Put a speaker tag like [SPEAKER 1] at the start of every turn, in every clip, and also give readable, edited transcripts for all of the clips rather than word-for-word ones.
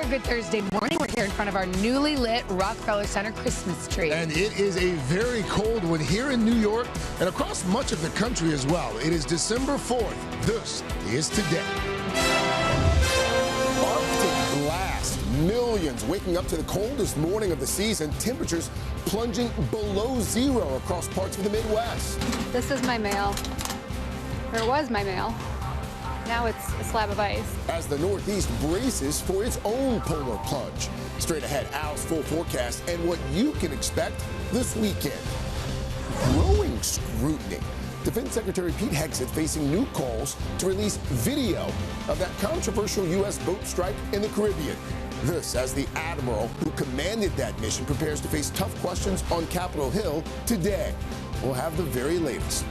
[SPEAKER 1] there. Good Thursday morning. We're here in front of our newly lit Rockefeller Center Christmas tree.
[SPEAKER 2] And it is a very cold one here in New York and across much of the country as well. It is December 4th. This is today. Arctic blast. Millions waking up to the coldest morning of the season. Temperatures plunging below zero across parts of the Midwest.
[SPEAKER 3] This is my mail. Or it was my mail. Now it's a slab of ice.
[SPEAKER 2] As the Northeast braces for its own polar plunge. Straight ahead, Al's full forecast and what you can expect this weekend. Growing scrutiny. Defense Secretary Pete Hegseth facing new calls to release video of that controversial U.S. boat strike in the Caribbean. This as the admiral who commanded that mission prepares to face tough questions on Capitol Hill today. We'll have the very latest.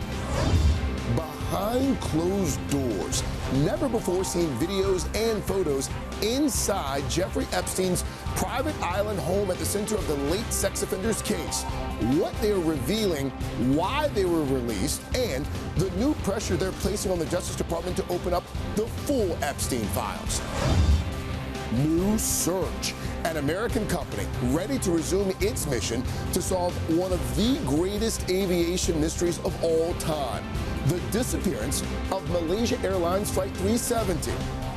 [SPEAKER 2] Behind closed doors, never before seen videos and photos inside Jeffrey Epstein's private island home at the center of the late sex offender's case. What they're revealing, why they were released, and the new pressure they're placing on the Justice Department to open up the full Epstein files. New search. An American company ready to resume its mission to solve one of the greatest aviation mysteries of all time. The disappearance of Malaysia Airlines Flight 370.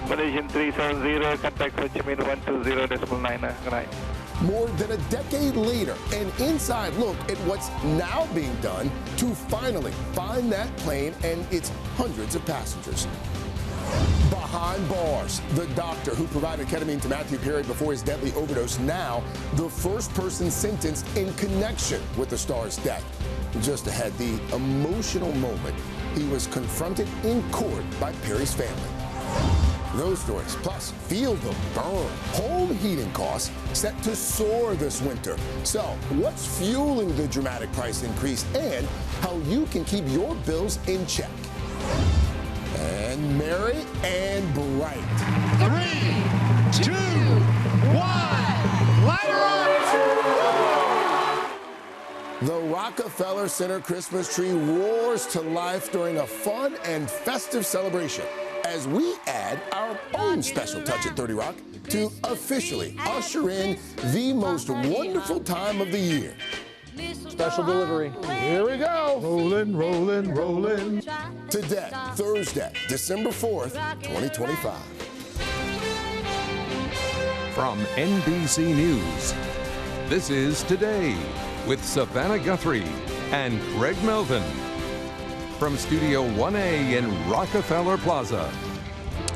[SPEAKER 4] Malaysian 370, contact Ho Chi Minh 120.99.
[SPEAKER 2] More than a decade later, an inside look at what's now being done to finally find that plane and its hundreds of passengers. Behind bars, the doctor who provided ketamine to Matthew Perry before his deadly overdose, now the first person sentenced in connection with the star's death. Just ahead, the emotional moment he was confronted in court by Perry's family. Those stories, plus feel the burn. Home heating costs set to soar this winter. So what's fueling the dramatic price increase and how you can keep your bills in check. And merry and bright.
[SPEAKER 1] 3, 2, 1, light her up!
[SPEAKER 2] The Rockefeller Center Christmas tree roars to life during a fun and festive celebration as we add our own special touch at 30 Rock to officially usher in the most wonderful time of the year.
[SPEAKER 5] Special delivery.
[SPEAKER 2] Here we go.
[SPEAKER 5] Rolling, rolling, rolling.
[SPEAKER 2] Today, Thursday, December 4th, 2025.
[SPEAKER 6] From NBC News, this is Today with Savannah Guthrie and Craig Melvin. From Studio 1A in Rockefeller Plaza.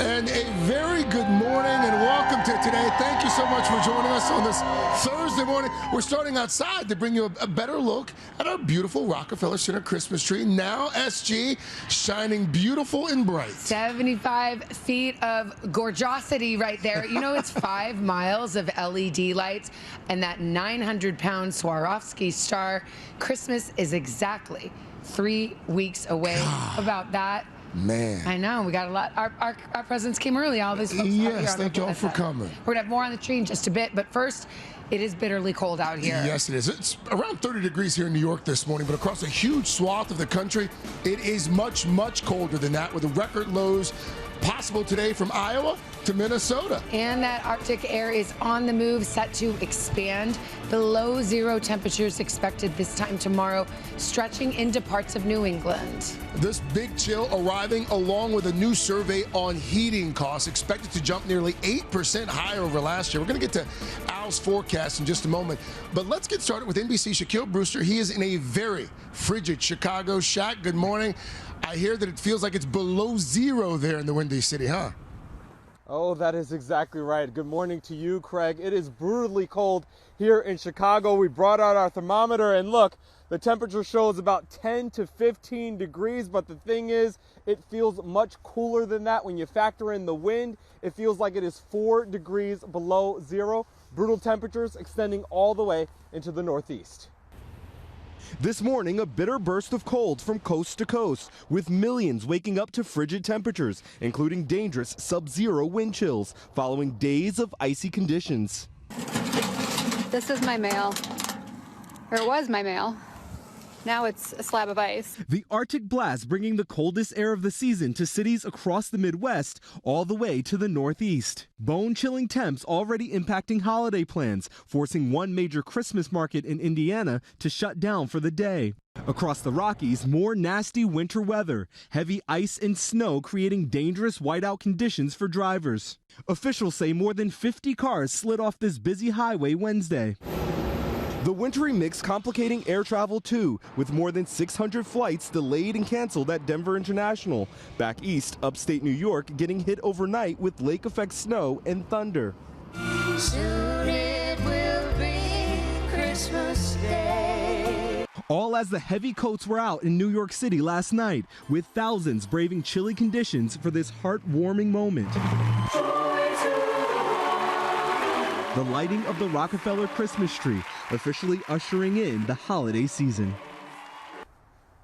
[SPEAKER 2] And a very good morning and welcome to Today. Thank you so much for joining us on this Thursday morning. We're starting outside to bring you a better look at our beautiful Rockefeller Center Christmas tree. Now SG, shining beautiful and bright.
[SPEAKER 1] 75 feet of gorgeosity right there. You know, it's 5 miles of LED lights and that 900-pound Swarovski star. Christmas is exactly 3 weeks away.
[SPEAKER 2] God.
[SPEAKER 1] About that.
[SPEAKER 2] Man.
[SPEAKER 1] I know. We got a lot. Our presents came early. All these folks.
[SPEAKER 2] Yes, thank you all for coming.
[SPEAKER 1] We're going to have more on the tree in just a bit. But first, it is bitterly cold out here.
[SPEAKER 2] Yes, it is. It's around 30 degrees here in New York this morning, but across a huge swath of the country, it is much, much colder than that, with the record lows possible today from Iowa to Minnesota.
[SPEAKER 1] And that Arctic air is on the move, set to expand. Below zero temperatures expected this time tomorrow, stretching into parts of New England.
[SPEAKER 2] This big chill arriving along with a new survey on heating costs, expected to jump nearly 8% higher over last year. We're going to get to Al's forecast in just a moment, but let's get started with NBC Shaquille Brewster. He is in a very frigid Chicago. Shaq, good morning. I hear that it feels like it's below zero there in the Windy City, huh?
[SPEAKER 5] Oh, that is exactly right. Good morning to you, Craig. It is brutally cold here in Chicago. We brought out our thermometer and look, the temperature shows about 10 to 15 degrees, but the thing is, it feels much cooler than that. When you factor in the wind, it feels like it is 4 degrees below zero. Brutal temperatures extending all the way into the Northeast.
[SPEAKER 7] This morning, a bitter burst of cold from coast to coast, with millions waking up to frigid temperatures, including dangerous sub-zero wind chills, following days of icy conditions.
[SPEAKER 3] This is my mail. Or it was my mail. Now it's a slab of ice.
[SPEAKER 7] The Arctic blast bringing the coldest air of the season to cities across the Midwest, all the way to the Northeast. Bone-chilling temps already impacting holiday plans, forcing one major Christmas market in Indiana to shut down for the day. Across the Rockies, more nasty winter weather, heavy ice and snow creating dangerous whiteout conditions for drivers. Officials say more than 50 cars slid off this busy highway Wednesday. The wintry mix complicating air travel too, with more than 600 flights delayed and canceled at Denver International. Back east, upstate New York getting hit overnight with lake effect snow and thunder.
[SPEAKER 8] Soon it will be Christmas Day.
[SPEAKER 7] All as the heavy coats were out in New York City last night, with thousands braving chilly conditions for this heartwarming moment. The lighting of the Rockefeller Christmas tree officially ushering in the holiday season.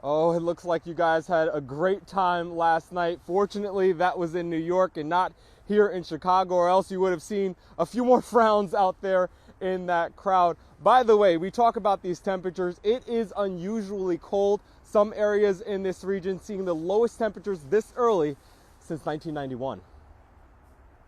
[SPEAKER 5] Oh, it looks like you guys had a great time last night. Fortunately, that was in New York and not here in Chicago, or else you would have seen a few more frowns out there in that crowd. By the way, we talk about these temperatures. It is unusually cold. Some areas in this region seeing the lowest temperatures this early since 1991.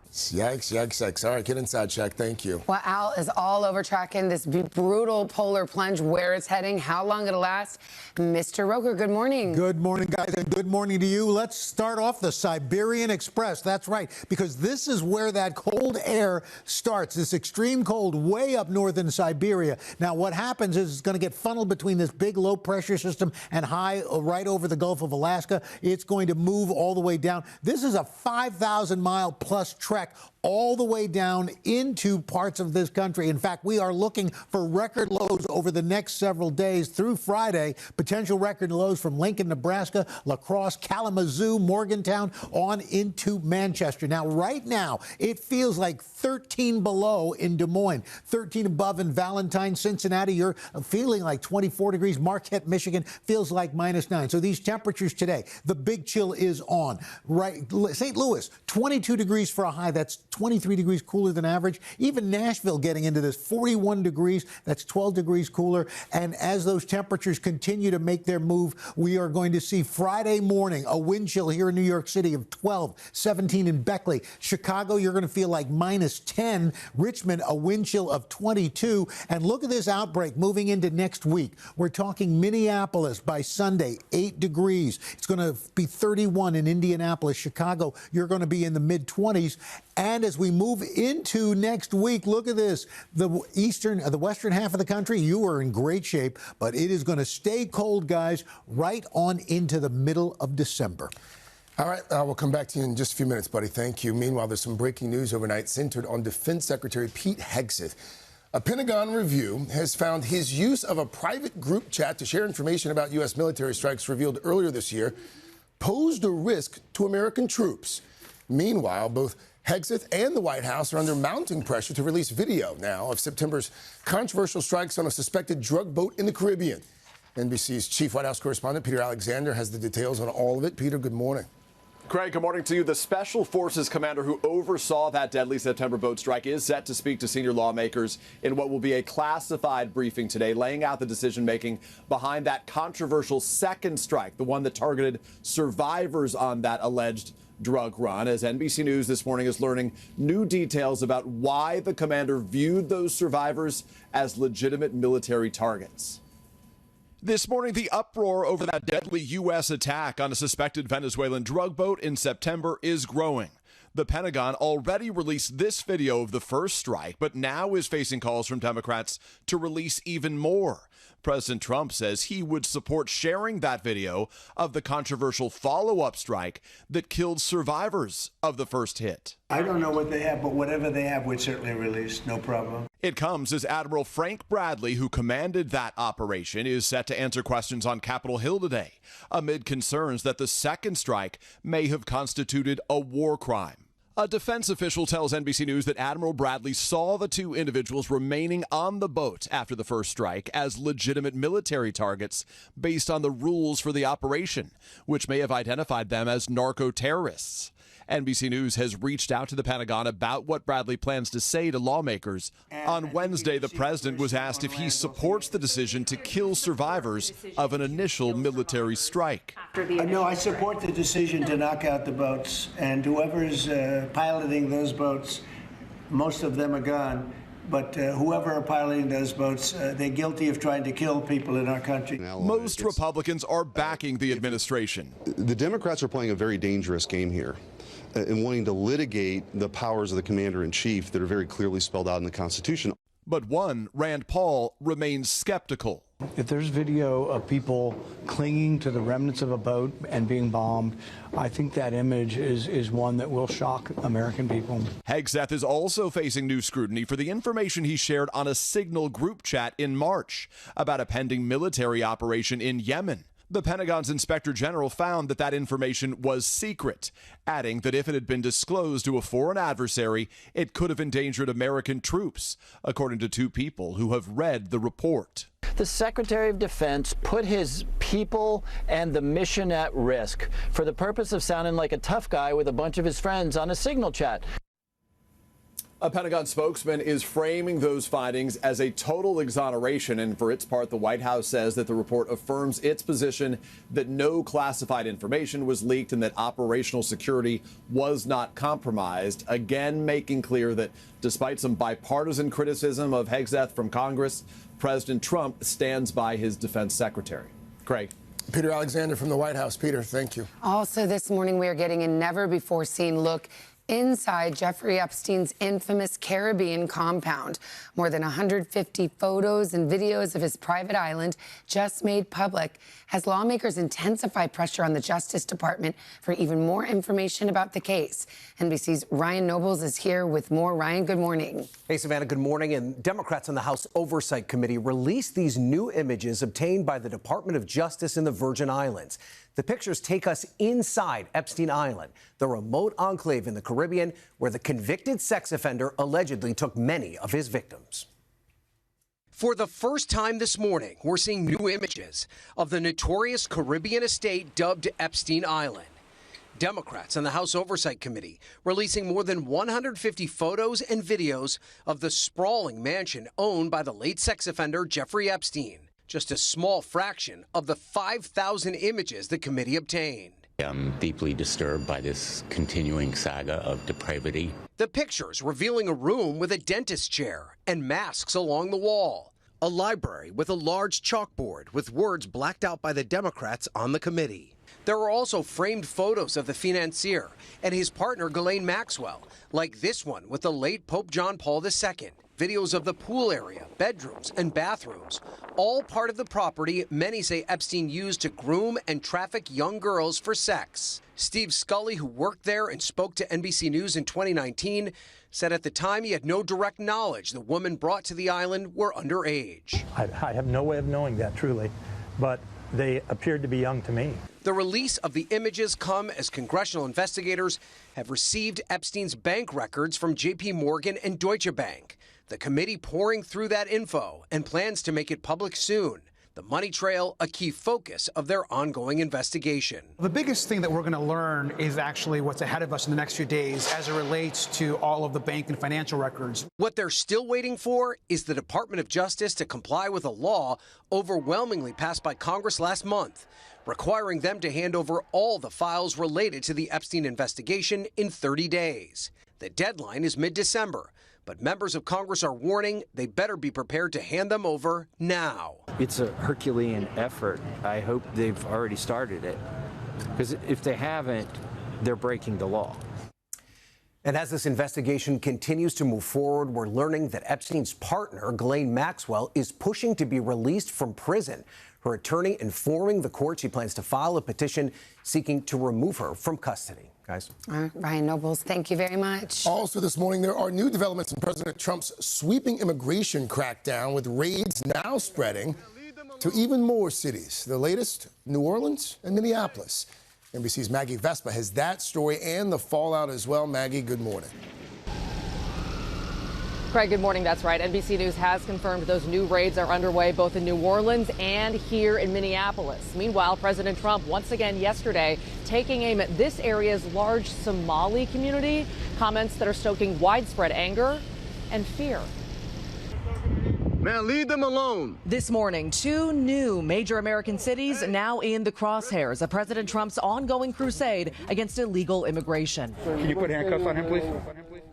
[SPEAKER 2] Yikes, yikes, yikes. All right, get inside, Shaq. Thank you.
[SPEAKER 1] Well, Al is all over tracking this brutal polar plunge, where it's heading, how long it'll last. Mr. Roker, good morning.
[SPEAKER 9] Good morning, guys, and good morning to you. Let's start off the Siberian Express. That's right, because this is where that cold air starts, this extreme cold way up north in Siberia. Now, what happens is it's going to get funneled between this big low-pressure system and high right over the Gulf of Alaska. It's going to move all the way down. This is a 5,000-mile-plus trek all the way down into parts of this country. In fact, we are looking for record lows over the next several days through Friday. Potential record lows from Lincoln, Nebraska, La Crosse, Kalamazoo, Morgantown, on into Manchester. Now, right now, it feels like 13 below in Des Moines, 13 above in Valentine, Cincinnati. You're feeling like 24 degrees. Marquette, Michigan feels like -9. So these temperatures today, the big chill is on. Right, St. Louis, 22 degrees for a high. That's 23 degrees cooler than average. Even Nashville getting into this 41 degrees. That's 12 degrees cooler. And as those temperatures continue to make their move, we are going to see Friday morning a wind chill here in New York City of 12, 17 in Beckley. Chicago, you're going to feel like -10. Richmond, a wind chill of 22. And look at this outbreak moving into next week. We're talking Minneapolis by Sunday, 8 degrees. It's going to be 31 in Indianapolis. Chicago, you're going to be in the mid-20s. And as we move into next week, look at this. The western half of the country, you are in great shape, but it is going to stay cold, guys, right on into the middle of December.
[SPEAKER 2] All right, we'll come back to you in just a few minutes, buddy. Thank you. Meanwhile, there's some breaking news overnight centered on Defense Secretary Pete Hegseth. A Pentagon review has found his use of a private group chat to share information about U.S. military strikes revealed earlier this year posed a risk to American troops. Meanwhile, both Hegseth and the White House are under mounting pressure to release video now of September's controversial strikes on a suspected drug boat in the Caribbean. NBC's chief White House correspondent Peter Alexander has the details on all of it. Peter, good morning.
[SPEAKER 10] Craig, good morning to you. The Special Forces commander who oversaw that deadly September boat strike is set to speak to senior lawmakers in what will be a classified briefing today, laying out the decision-making behind that controversial second strike, the one that targeted survivors on that alleged drug run, as NBC News this morning is learning new details about why the commander viewed those survivors as legitimate military targets. This morning, the uproar over that deadly U.S. attack on a suspected Venezuelan drug boat in September is growing. The Pentagon already released this video of the first strike, but now is facing calls from Democrats to release even more. President Trump says he would support sharing that video of the controversial follow-up strike that killed survivors of the first hit.
[SPEAKER 11] I don't know what they have, but whatever they have, we'd certainly release, no problem.
[SPEAKER 10] It comes as Admiral Frank Bradley, who commanded that operation, is set to answer questions on Capitol Hill today, amid concerns that the second strike may have constituted a war crime. A defense official tells NBC News that Admiral Bradley saw the two individuals remaining on the boat after the first strike as legitimate military targets based on the rules for the operation, which may have identified them as narco-terrorists. NBC News has reached out to the Pentagon about what Bradley plans to say to lawmakers. On Wednesday, the president was asked if he supports the decision to kill survivors of an initial military strike.
[SPEAKER 11] No, I support the decision to knock out the boats, and whoever's piloting those boats, most of them are gone. But whoever are piloting those boats, they're guilty of trying to kill people in our country.
[SPEAKER 10] Most Republicans are backing the administration.
[SPEAKER 12] The Democrats are playing a very dangerous game here and wanting to litigate the powers of the commander-in-chief that are very clearly spelled out in the Constitution.
[SPEAKER 10] But one, Rand Paul, remains skeptical.
[SPEAKER 13] If there's video of people clinging to the remnants of a boat and being bombed, I think that image is one that will shock American people.
[SPEAKER 10] Hegseth is also facing new scrutiny for the information he shared on a Signal group chat in March about a pending military operation in Yemen. The Pentagon's Inspector General found that information was secret, adding that if it had been disclosed to a foreign adversary, it could have endangered American troops, according to two people who have read the report.
[SPEAKER 14] The Secretary of Defense put his people and the mission at risk for the purpose of sounding like a tough guy with a bunch of his friends on a Signal chat.
[SPEAKER 10] A Pentagon spokesman is framing those findings as a total exoneration, and for its part, the White House says that the report affirms its position that no classified information was leaked and that operational security was not compromised, again making clear that despite some bipartisan criticism of Hegseth from Congress, President Trump stands by his defense secretary. Craig.
[SPEAKER 2] Peter Alexander from the White House. Peter, thank you.
[SPEAKER 1] Also this morning, we are getting a never-before-seen look inside Jeffrey Epstein's infamous Caribbean compound. More than 150 photos and videos of his private island just made public as lawmakers intensify pressure on the Justice Department for even more information about the case. NBC's Ryan Nobles is here with more. Ryan, good morning.
[SPEAKER 15] Hey, Savannah, good morning. And Democrats on the House Oversight Committee released these new images obtained by the Department of Justice in the Virgin Islands. The pictures take us inside Epstein Island, the remote enclave in the Caribbean where the convicted sex offender allegedly took many of his victims. For the first time this morning, we're seeing new images of the notorious Caribbean estate dubbed Epstein Island. Democrats on the House Oversight Committee releasing more than 150 photos and videos of the sprawling mansion owned by the late sex offender Jeffrey Epstein. Just a small fraction of the 5,000 images the committee obtained.
[SPEAKER 16] I'm deeply disturbed by this continuing saga of depravity.
[SPEAKER 15] The pictures revealing a room with a dentist chair and masks along the wall. A library with a large chalkboard with words blacked out by the Democrats on the committee. There are also framed photos of the financier and his partner Ghislaine Maxwell, like this one with the late Pope John Paul II. Videos of the pool area, bedrooms, and bathrooms, all part of the property many say Epstein used to groom and traffic young girls for sex. Steve Scully, who worked there and spoke to NBC News in 2019, said at the time he had no direct knowledge the women brought to the island were underage.
[SPEAKER 17] I have no way of knowing that, truly, but they appeared to be young to me.
[SPEAKER 15] The release of the images come as congressional investigators have received Epstein's bank records from J.P. Morgan and Deutsche Bank. The committee pouring through that info and plans to make it public soon. The money trail, a key focus of their ongoing investigation.
[SPEAKER 18] The biggest thing that we're going to learn is actually what's ahead of us in the next few days as it relates to all of the bank and financial records.
[SPEAKER 15] What they're still waiting for is the Department of Justice to comply with a law overwhelmingly passed by Congress last month, requiring them to hand over all the files related to the Epstein investigation in 30 days. The deadline is mid-December. But members of Congress are warning they better be prepared to hand them over now.
[SPEAKER 19] It's a Herculean effort. I hope they've already started it, because if they haven't, they're breaking the law.
[SPEAKER 15] And as this investigation continues to move forward, we're learning that Epstein's partner, Ghislaine Maxwell, is pushing to be released from prison. Her attorney informing the court she plans to file a petition seeking to remove her from custody. Guys.
[SPEAKER 1] Ryan Nobles, thank you very much.
[SPEAKER 2] Also this morning, there are new developments in President Trump's sweeping immigration crackdown, with raids now spreading to even more cities. The latest, New Orleans and Minneapolis. NBC's Maggie Vespa has that story and the fallout as well. Maggie, good morning.
[SPEAKER 20] Craig, good morning. That's right. NBC News has confirmed those new raids are underway both in New Orleans and here in Minneapolis. Meanwhile, President Trump once again yesterday taking aim at this area's large Somali community, comments that are stoking widespread anger and fear.
[SPEAKER 21] Man, leave them alone.
[SPEAKER 22] This morning, 2 new major American cities now in the crosshairs of President Trump's ongoing crusade against illegal immigration.
[SPEAKER 21] Can you put handcuffs on him, please?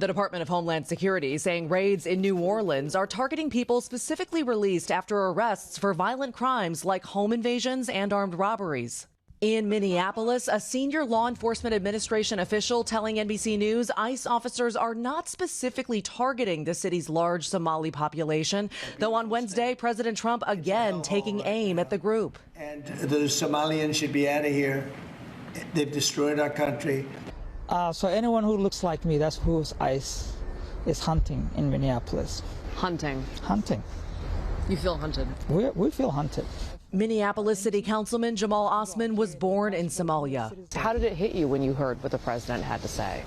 [SPEAKER 22] The Department of Homeland Security saying raids in New Orleans are targeting people specifically released after arrests for violent crimes like home invasions and armed robberies. In Minneapolis, a senior law enforcement administration official telling NBC News ICE officers are not specifically targeting the city's large Somali population, though on Wednesday, President Trump again taking aim at the group.
[SPEAKER 11] And the Somalians should be out of here. They've destroyed our country.
[SPEAKER 23] So anyone who looks like me, that's who ICE is hunting in Minneapolis.
[SPEAKER 20] Hunting?
[SPEAKER 23] Hunting.
[SPEAKER 20] You feel hunted?
[SPEAKER 23] We feel hunted.
[SPEAKER 22] Minneapolis City Councilman Jamal Osman was born in Somalia.
[SPEAKER 20] How did it hit you when you heard what the president had to say?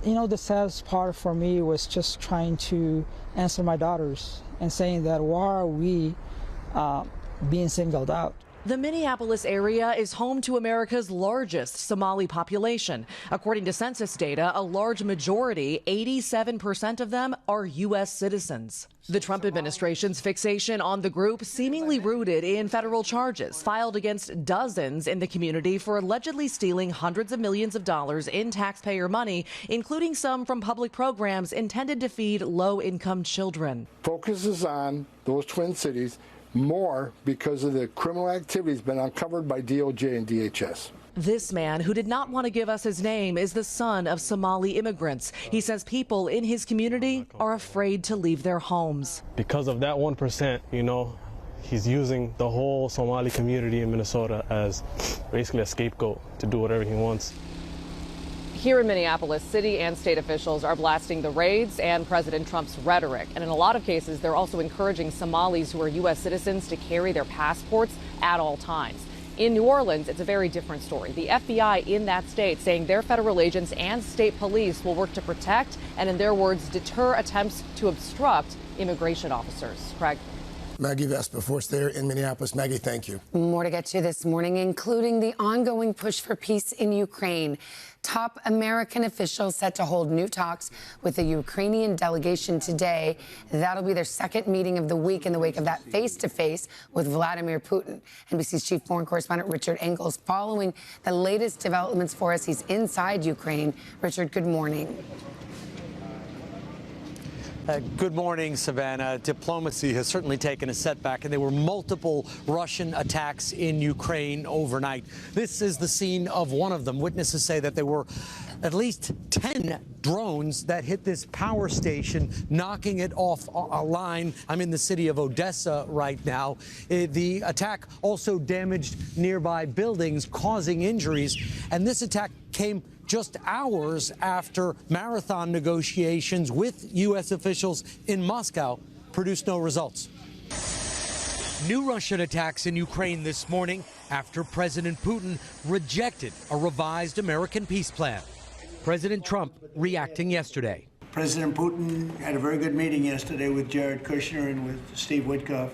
[SPEAKER 23] You know, the saddest part for me was just trying to answer my daughters and saying that why are we being singled out?
[SPEAKER 22] The Minneapolis area is home to America's largest Somali population. According to census data, a large majority, 87% of them, are U.S. citizens. The Trump administration's fixation on the group seemingly rooted in federal charges filed against dozens in the community for allegedly stealing hundreds of millions of dollars in taxpayer money, including some from public programs intended to feed low-income children.
[SPEAKER 21] Focuses on those twin cities more because of the criminal activities been uncovered by DOJ and DHS.
[SPEAKER 22] This man, who did not want to give us his name, is the son of Somali immigrants. He says people in his community are afraid to leave their homes.
[SPEAKER 24] Because of that 1%, you know, he's using the whole Somali community in Minnesota as basically a scapegoat to do whatever he wants.
[SPEAKER 20] Here in Minneapolis, city and state officials are blasting the raids and President Trump's rhetoric. And in a lot of cases, they're also encouraging Somalis who are U.S. citizens to carry their passports at all times. In New Orleans, it's a very different story. The FBI in that state saying their federal agents and state police will work to protect and, in their words, deter attempts to obstruct immigration officers. Craig.
[SPEAKER 2] Maggie Vespa, force there in Minneapolis. Maggie, thank you.
[SPEAKER 1] More to get to this morning, including the ongoing push for peace in Ukraine. Top American officials set to hold new talks with the Ukrainian delegation today. That'll be their second meeting of the week in the wake of that face-to-face with Vladimir Putin. NBC's chief foreign correspondent Richard Engels following the latest developments for us. He's inside Ukraine. Richard, good morning.
[SPEAKER 25] Good morning, Savannah. Diplomacy has certainly taken a setback, and there were multiple Russian attacks in Ukraine overnight. This is the scene of one of them. Witnesses say that there were at least 10 drones that hit this power station, knocking it off a line. I'm in the city of Odessa right now. The attack also damaged nearby buildings, causing injuries. And this attack came just hours after marathon negotiations with U.S. officials in Moscow produced no results.
[SPEAKER 26] New Russian attacks in Ukraine this morning after President Putin rejected a revised American peace plan. President Trump reacting yesterday.
[SPEAKER 11] President Putin had a very good meeting yesterday with Jared Kushner and with Steve Witkoff.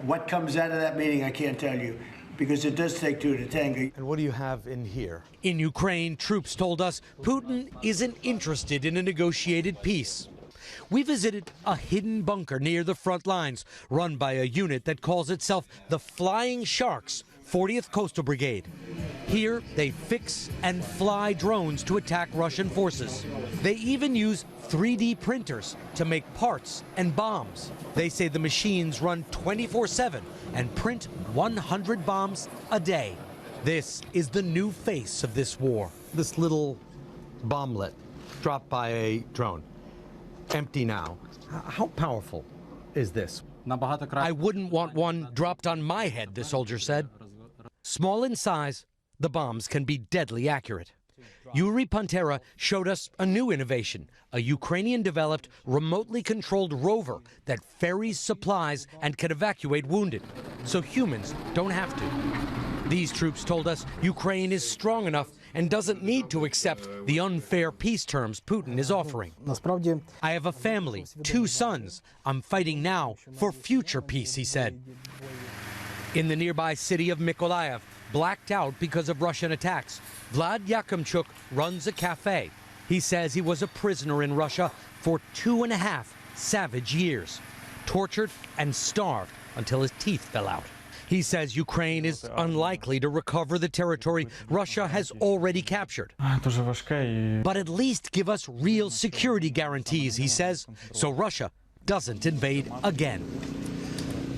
[SPEAKER 11] What comes out of that meeting, I can't tell you, because it does take two to tango.
[SPEAKER 25] And what do you have in here?
[SPEAKER 26] In Ukraine, troops told us Putin isn't interested in a negotiated peace. We visited a hidden bunker near the front lines, run by a unit that calls itself the Flying Sharks, 40th Coastal Brigade. Here, they fix and fly drones to attack Russian forces. They even use 3D printers to make parts and bombs. They say the machines run 24/7 and print 100 bombs a day. This is the new face of this war.
[SPEAKER 25] This little bomblet dropped by a drone, empty now. How powerful is this?
[SPEAKER 26] I wouldn't want one dropped on my head, the soldier said. Small in size, the bombs can be deadly accurate. Yuri Pantera showed us a new innovation, a Ukrainian-developed, remotely controlled rover that ferries supplies and can evacuate wounded, so humans don't have to. These troops told us Ukraine is strong enough and doesn't need to accept the unfair peace terms Putin is offering. I have a family, 2 sons. I'm fighting now for future peace, he said. In the nearby city of Mykolaiv, blacked out because of Russian attacks, Vlad Yakimchuk runs a cafe. He says he was a prisoner in Russia for 2.5 savage years, tortured and starved until his teeth fell out. He says Ukraine is unlikely to recover the territory Russia has already captured. But at least give us real security guarantees, he says, so Russia doesn't invade again.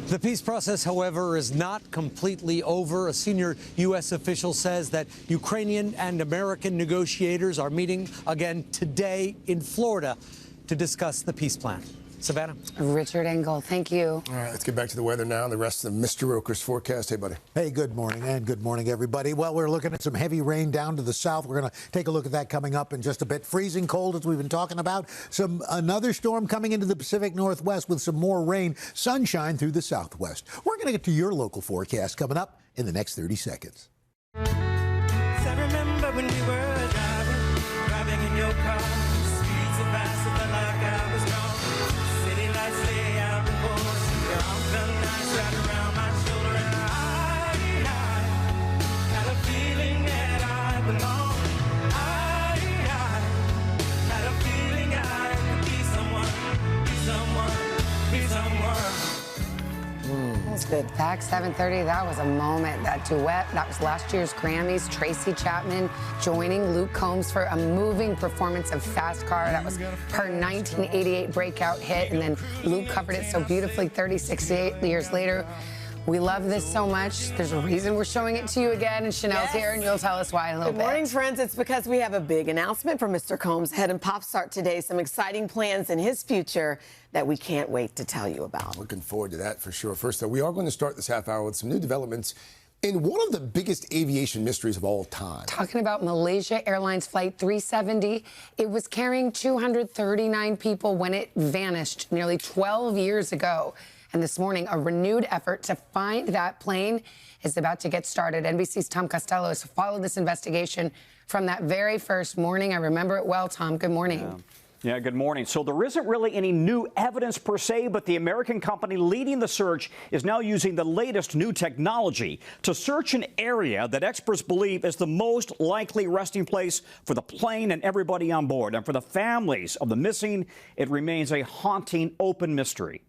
[SPEAKER 25] The peace process, however, is not completely over. A senior U.S. official says that Ukrainian and American negotiators are meeting again today in Florida to discuss the peace plan. Savannah?
[SPEAKER 1] Richard Engel, thank you.
[SPEAKER 2] All right, let's get back to the weather now and the rest of Mr. Roker's forecast. Hey, buddy.
[SPEAKER 9] Hey, good morning, and good morning, everybody. Well, we're looking at some heavy rain down to the south. We're going to take a look at that coming up in just a bit. Freezing cold, as we've been talking about. Another storm coming into the Pacific Northwest with some more rain, sunshine through the southwest. We're going to get to your local forecast coming up in the next 30 seconds.
[SPEAKER 3] So I remember when we were driving in your car, speed so fast, it felt like I was gone. City lights lay out before us, your arm felt nice right around my shoulder, and I had a feeling that I belonged. I had a feeling I could be someone, be someone, be someone.
[SPEAKER 1] That's good. Back 7:30, that was a moment. That duet, that was last year's Grammys. Tracy Chapman joining Luke Combs for a moving performance of Fast Car. That was her 1988 breakout hit, and then Luke covered it so beautifully 36 years later. We love this so much. There's a reason we're showing it to you again, and Chanel's here, and you'll tell us why in a little bit.
[SPEAKER 4] Good morning, friends. It's because we have a big announcement from Mr. Combs, head and pop star today. Some exciting plans in his future that we can't wait to tell you about.
[SPEAKER 2] Looking forward to that for sure. First, though, we are going to start this half hour with some new developments in one of the biggest aviation mysteries of all time.
[SPEAKER 1] Talking about Malaysia Airlines Flight 370. It was carrying 239 people when it vanished nearly 12 years ago. And this morning, a renewed effort to find that plane is about to get started. NBC's Tom Costello has followed this investigation from that very first morning. I remember it well, Tom. Good morning.
[SPEAKER 5] Yeah, good morning. So there isn't really any new evidence per se, but the American company leading the search is now using the latest new technology to search an area that experts believe is the most likely resting place for the plane and everybody on board. And for the families of the missing, it remains a haunting open mystery.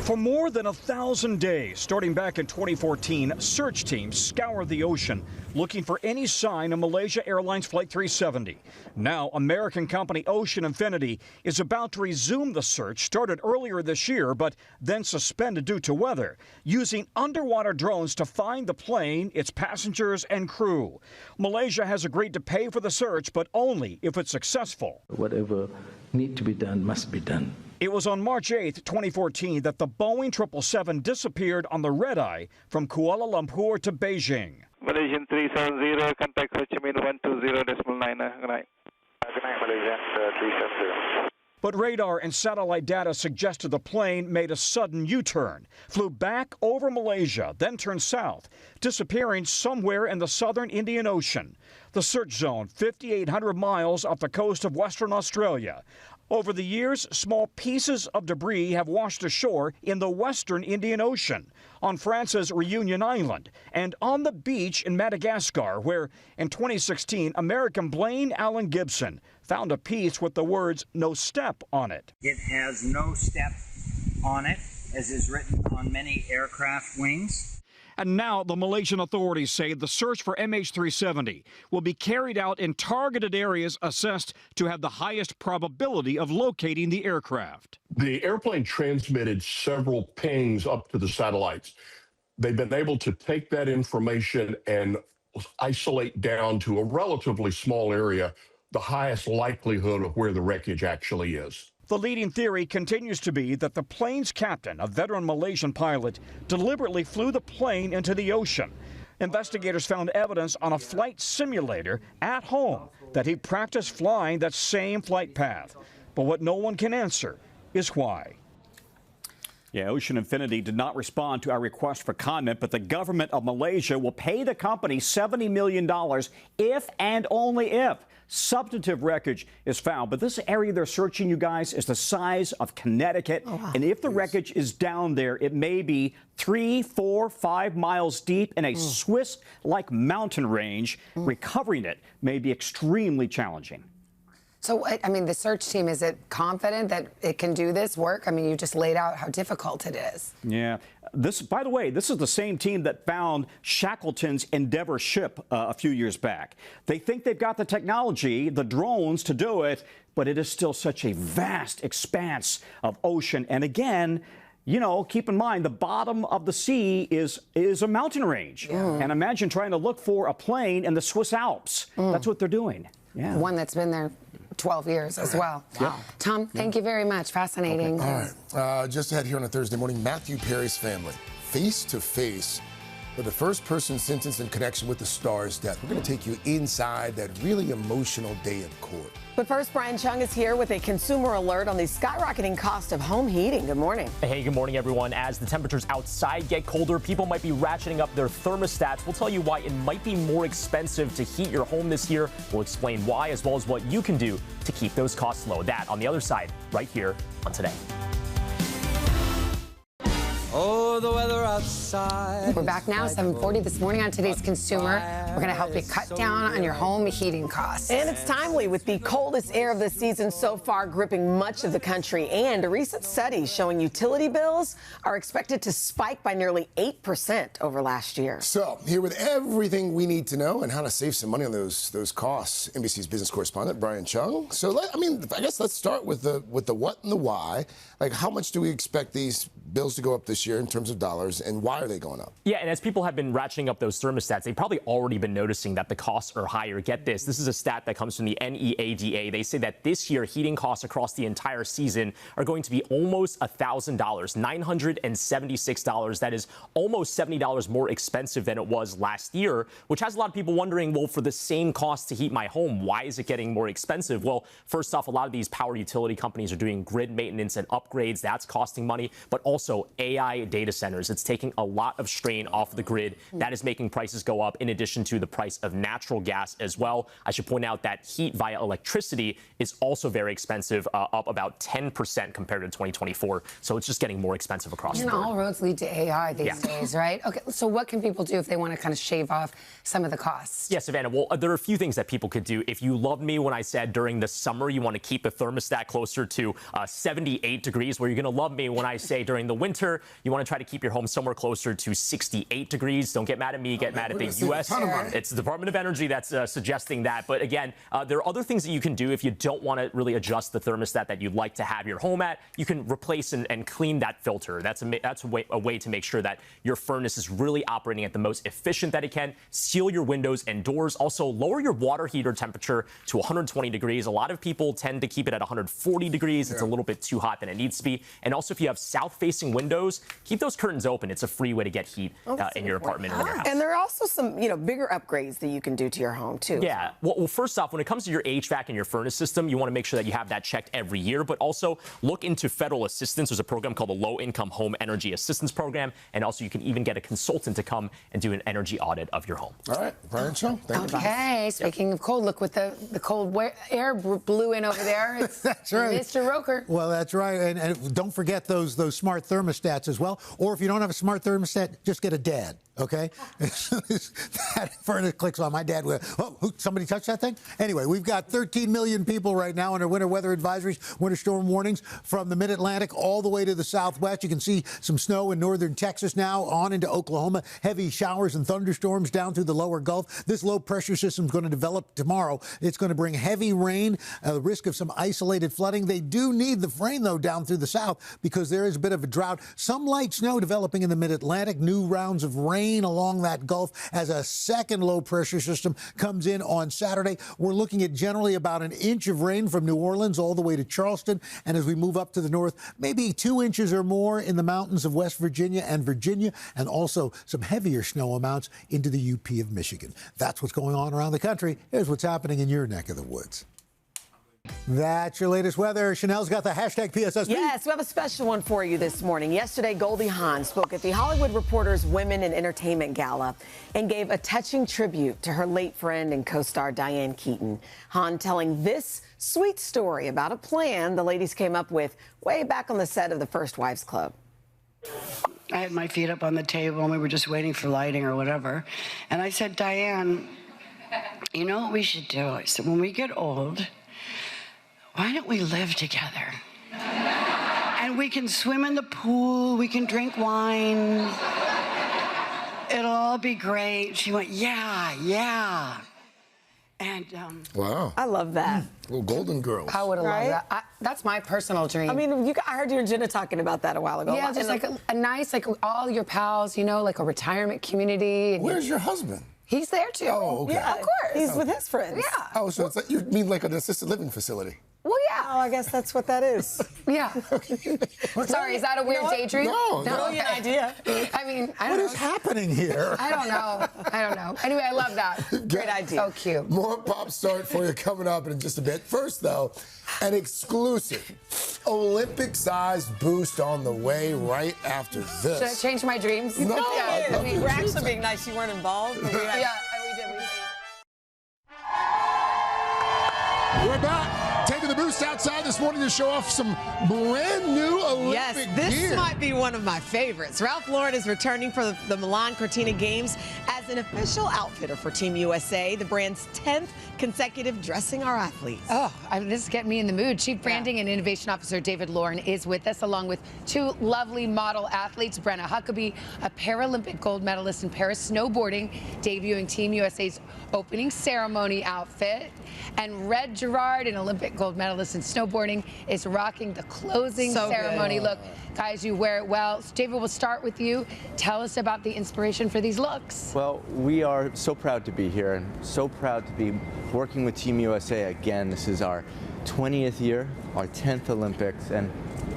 [SPEAKER 5] For more than 1,000 days, starting back in 2014, search teams scoured the ocean looking for any sign of Malaysia Airlines Flight 370. Now, American company Ocean Infinity is about to resume the search, started earlier this year, but then suspended due to weather, using underwater drones to find the plane, its passengers, and crew. Malaysia has agreed to pay for the search, but only if it's successful.
[SPEAKER 6] Whatever needs to be done must be done.
[SPEAKER 5] It was on March 8, 2014, that the Boeing 777 disappeared on the red-eye from Kuala Lumpur to Beijing.
[SPEAKER 7] Malaysian 370, contact Ho Chi Minh 120.9. Good night. Good night, Malaysian 370.
[SPEAKER 5] But radar and satellite data suggested the plane made a sudden U-turn, flew back over Malaysia, then turned south, disappearing somewhere in the southern Indian Ocean. The search zone, 5,800 miles off the coast of Western Australia. Over the years, small pieces of debris have washed ashore in the western Indian Ocean, on France's Reunion Island, and on the beach in Madagascar, where in 2016, American Blaine Allen Gibson found a piece with the words "no step" on it.
[SPEAKER 8] It has no step on it, as is written on many aircraft wings.
[SPEAKER 5] And now the Malaysian authorities say the search for MH370 will be carried out in targeted areas assessed to have the highest probability of locating the aircraft.
[SPEAKER 27] The airplane transmitted several pings up to the satellites. They've been able to take that information and isolate down to a relatively small area the highest likelihood of where the wreckage actually is.
[SPEAKER 5] The leading theory continues to be that the plane's captain, a veteran Malaysian pilot, deliberately flew the plane into the ocean. Investigators found evidence on a flight simulator at home that he practiced flying that same flight path. But what no one can answer is why. Yeah, Ocean Infinity did not respond to our request for comment, but the government of Malaysia will pay the company $70 million if and only if substantive wreckage is found. But this area they're searching, you guys, is the size of Connecticut. Oh, wow. And if the wreckage is down there, it may be 3, 4, 5 miles deep in a Swiss-like mountain range. Recovering it may be extremely challenging.
[SPEAKER 1] So, I mean, the search team, is it confident that it can do this work? I mean, you just laid out how difficult it is.
[SPEAKER 5] Yeah. This, by the way, this is the same team that found Shackleton's Endeavour ship a few years back. They think they've got the technology, the drones to do it, but it is still such a vast expanse of ocean. And again, you know, keep in mind, the bottom of the sea is a mountain range. Yeah. And imagine trying to look for a plane in the Swiss Alps. That's what they're doing. Yeah.
[SPEAKER 1] One that's been there 12 years as well. Wow. Tom, thank you very much. Fascinating.
[SPEAKER 2] Okay. All right. Just ahead here on a Thursday morning, Matthew Perry's family face to face with the first person sentenced in connection with the Star's death. We're going to take you inside that really emotional day in court.
[SPEAKER 4] But first, Brian Chung is here with a consumer alert on the skyrocketing cost of home heating. Good morning.
[SPEAKER 10] Hey, good morning, everyone. As the temperatures outside get colder, people might be ratcheting up their thermostats. We'll tell you why it might be more expensive to heat your home this year. We'll explain why, as well as what you can do to keep those costs low. That on the other side, right here on Today.
[SPEAKER 3] Oh, the weather outside.
[SPEAKER 1] We're back now, 7:40 this morning on Today's Consumer. We're going to help you cut down on your home heating costs.
[SPEAKER 4] And it's timely with the coldest air of the season so far gripping much of the country. And a recent study showing utility bills are expected to spike by nearly 8% over last year.
[SPEAKER 2] So here with everything we need to know and how to save some money on those costs, NBC's business correspondent Brian Chung. So I guess let's start with the what and the why. Like, how much do we expect these bills to go up this year in terms of dollars, and why are they going up?
[SPEAKER 10] Yeah, and as people have been ratcheting up those thermostats, they've probably already been noticing that the costs are higher. Get this. This is a stat that comes from the NEADA. They say that this year, heating costs across the entire season are going to be almost $1,000, $976. That is almost $70 more expensive than it was last year, which has a lot of people wondering, well, for the same cost to heat my home, why is it getting more expensive? Well, first off, a lot of these power utility companies are doing grid maintenance and upgrades. That's costing money, but also AI data centers. It's taking a lot of strain off the grid. That is making prices go up, in addition to the price of natural gas as well. I should point out that heat via electricity is also very expensive, up about 10% compared to 2024. So it's just getting more expensive across the board.
[SPEAKER 1] All roads lead to AI these days, right? Okay, so what can people do if they want to kind of shave off some of the costs?
[SPEAKER 10] Yeah, Savannah, well, there are a few things that people could do. If you loved me when I said during the summer you want to keep the thermostat closer to 78 degrees, well, you're going to love me when I say during the winter you want to try to keep your home somewhere closer to 68 degrees. Don't get mad at me, get mad at the U.S. It's the Department of Energy that's suggesting that. But again, there are other things that you can do if you don't want to really adjust the thermostat that you'd like to have your home at. You can replace and clean that filter. That's a way to make sure that your furnace is really operating at the most efficient that it can. Seal your windows and doors. Also, lower your water heater temperature to 120 degrees. A lot of people tend to keep it at 140 degrees. It's a little bit too hot than it needs to be. And also, if you have south-facing windows, keep those curtains open. It's a free way to get heat in your apartment or in your house.
[SPEAKER 4] And there are also some, bigger upgrades that you can do to your home, too.
[SPEAKER 10] Yeah. Well, first off, when it comes to your HVAC and your furnace system, you want to make sure that you have that checked every year, but also look into federal assistance. There's a program called the Low-Income Home Energy Assistance Program, and also you can even get a consultant to come and do an energy audit of your home.
[SPEAKER 2] All right, Brian Chung, thank you.
[SPEAKER 1] Okay, speaking of cold, look what the cold air blew in over there. It's
[SPEAKER 9] that's right.
[SPEAKER 1] Mr. Roker.
[SPEAKER 9] Well, that's right. And don't forget those smart thermostats as well. Or if you don't have a smart thermostat, just get a dad, okay? That furnace clicks on. My dad will, somebody touch that thing? Anyway, we've got 13 million people right now under winter weather advisories, winter storm warnings from the mid-Atlantic all the way to the southwest. You can see some snow in northern Texas now on into Oklahoma. Heavy showers and thunderstorms down through the lower Gulf. This low-pressure system is going to develop tomorrow. It's going to bring heavy rain, the risk of some isolated flooding. They do need the rain, though, down through the south because there is a bit of a drought. Some light snow developing in the mid-Atlantic. New rounds of rain along that Gulf as a second low-pressure system comes in on Saturday. We're looking at generally about an inch of rain from New Orleans all the way to Charleston. And as we move up to the north, maybe 2 inches or more in the mountains of West Virginia, and also some heavier snow amounts into the UP of Michigan. That's what's going on around the country. Here's what's happening in your neck of the woods. That's your latest weather. Chanel's got the hashtag PSSP.
[SPEAKER 4] Yes, we have a special one for you this morning. Yesterday, Goldie Hawn spoke at the Hollywood Reporter's Women in Entertainment Gala and gave a touching tribute to her late friend and co-star Diane Keaton. Hawn telling this sweet story about a plan the ladies came up with way back on the set of The First Wives Club.
[SPEAKER 12] I had my feet up on the table and we were just waiting for lighting or whatever. And I said, Diane, you know what we should do? I said, when we get old, why don't we live together? And we can swim in the pool, we can drink wine. It'll all be great. She went, yeah. And
[SPEAKER 2] wow,
[SPEAKER 4] I love that.
[SPEAKER 2] Little Golden Girls.
[SPEAKER 1] I would have loved that. That's my personal dream.
[SPEAKER 4] I mean, I heard you and Jenna talking about that a while ago.
[SPEAKER 1] Yeah, just like a nice, like all your pals, you know, like a retirement community. And
[SPEAKER 2] Where's your husband?
[SPEAKER 1] He's there too.
[SPEAKER 2] Oh, okay.
[SPEAKER 1] Yeah, of course.
[SPEAKER 4] He's with his friends.
[SPEAKER 1] Yeah.
[SPEAKER 2] Oh, so it's like, you mean like an assisted living facility?
[SPEAKER 1] Well, yeah.
[SPEAKER 4] Oh, I guess that's what that is.
[SPEAKER 1] Yeah. Sorry, is that a weird daydream?
[SPEAKER 2] No.
[SPEAKER 4] Brilliant idea.
[SPEAKER 1] I mean, I don't
[SPEAKER 9] What
[SPEAKER 1] know.
[SPEAKER 9] is happening here?
[SPEAKER 1] I don't know. Anyway, I love that.
[SPEAKER 4] Great idea.
[SPEAKER 1] So cute.
[SPEAKER 2] More pop start for you coming up in just a bit. First, though, an exclusive Olympic-sized boost on the way right after this.
[SPEAKER 1] Should I change my dreams?
[SPEAKER 2] No,
[SPEAKER 1] Yeah,
[SPEAKER 2] I love
[SPEAKER 4] We're actually being nice. You weren't involved. But we had-
[SPEAKER 1] yeah, we did.
[SPEAKER 2] We're back, taking the boost outside this morning to show off some brand new Olympic
[SPEAKER 13] Yes, this
[SPEAKER 2] gear.
[SPEAKER 13] might be one of my favorites. Ralph Lauren is returning for the Milan Cortina Games as an official outfitter for Team USA, the brand's 10th consecutive dressing our athletes.
[SPEAKER 1] Oh, this is getting me in the mood. Chief Branding and Innovation Officer David Lauren is with us, along with two lovely model athletes, Brenna Huckabee, a Paralympic gold medalist in Paris snowboarding, debuting Team USA's opening ceremony outfit, and Red Gerard, an Olympic gold medalist in snowboarding, is rocking the closing ceremony look. Guys, you wear it well. So David, we'll start with you. Tell us about the inspiration for these looks.
[SPEAKER 14] Well, we are so proud to be here and so proud to be working with Team USA again. This is our 20th year, our 10th Olympics, and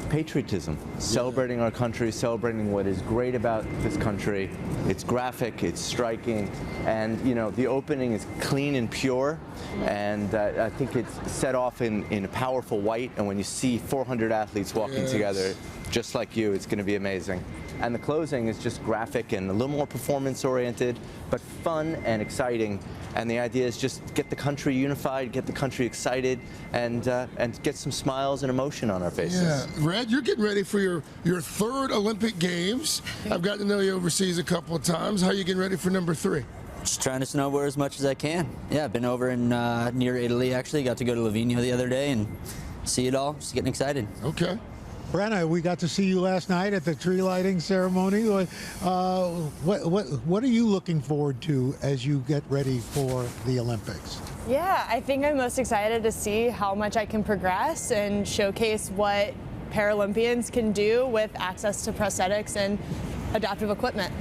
[SPEAKER 14] patriotism, celebrating our country, celebrating what is great about this country. It's graphic, it's striking, and you know, the opening is clean and pure, and I think it's set off in a powerful white, and when you see 400 athletes walking together, just like you, it's going to be amazing. And the closing is just graphic and a little more performance-oriented, but fun and exciting. And the idea is just get the country unified, get the country excited, and get some smiles and emotion on our faces.
[SPEAKER 2] Yeah, Red, you're getting ready for your third Olympic Games. I've gotten to know you overseas a couple of times. How are you getting ready for number 3?
[SPEAKER 16] Just trying to snowboard as much as I can. Yeah, I've been over in near Italy, actually. Got to go to Livigno the other day and see it all. Just getting excited.
[SPEAKER 2] Okay.
[SPEAKER 9] Brenna, we got to see you last night at the tree lighting ceremony. What are you looking forward to as you get ready for the Olympics?
[SPEAKER 17] Yeah, I think I'm most excited to see how much I can progress and showcase what Paralympians can do with access to prosthetics and adaptive equipment.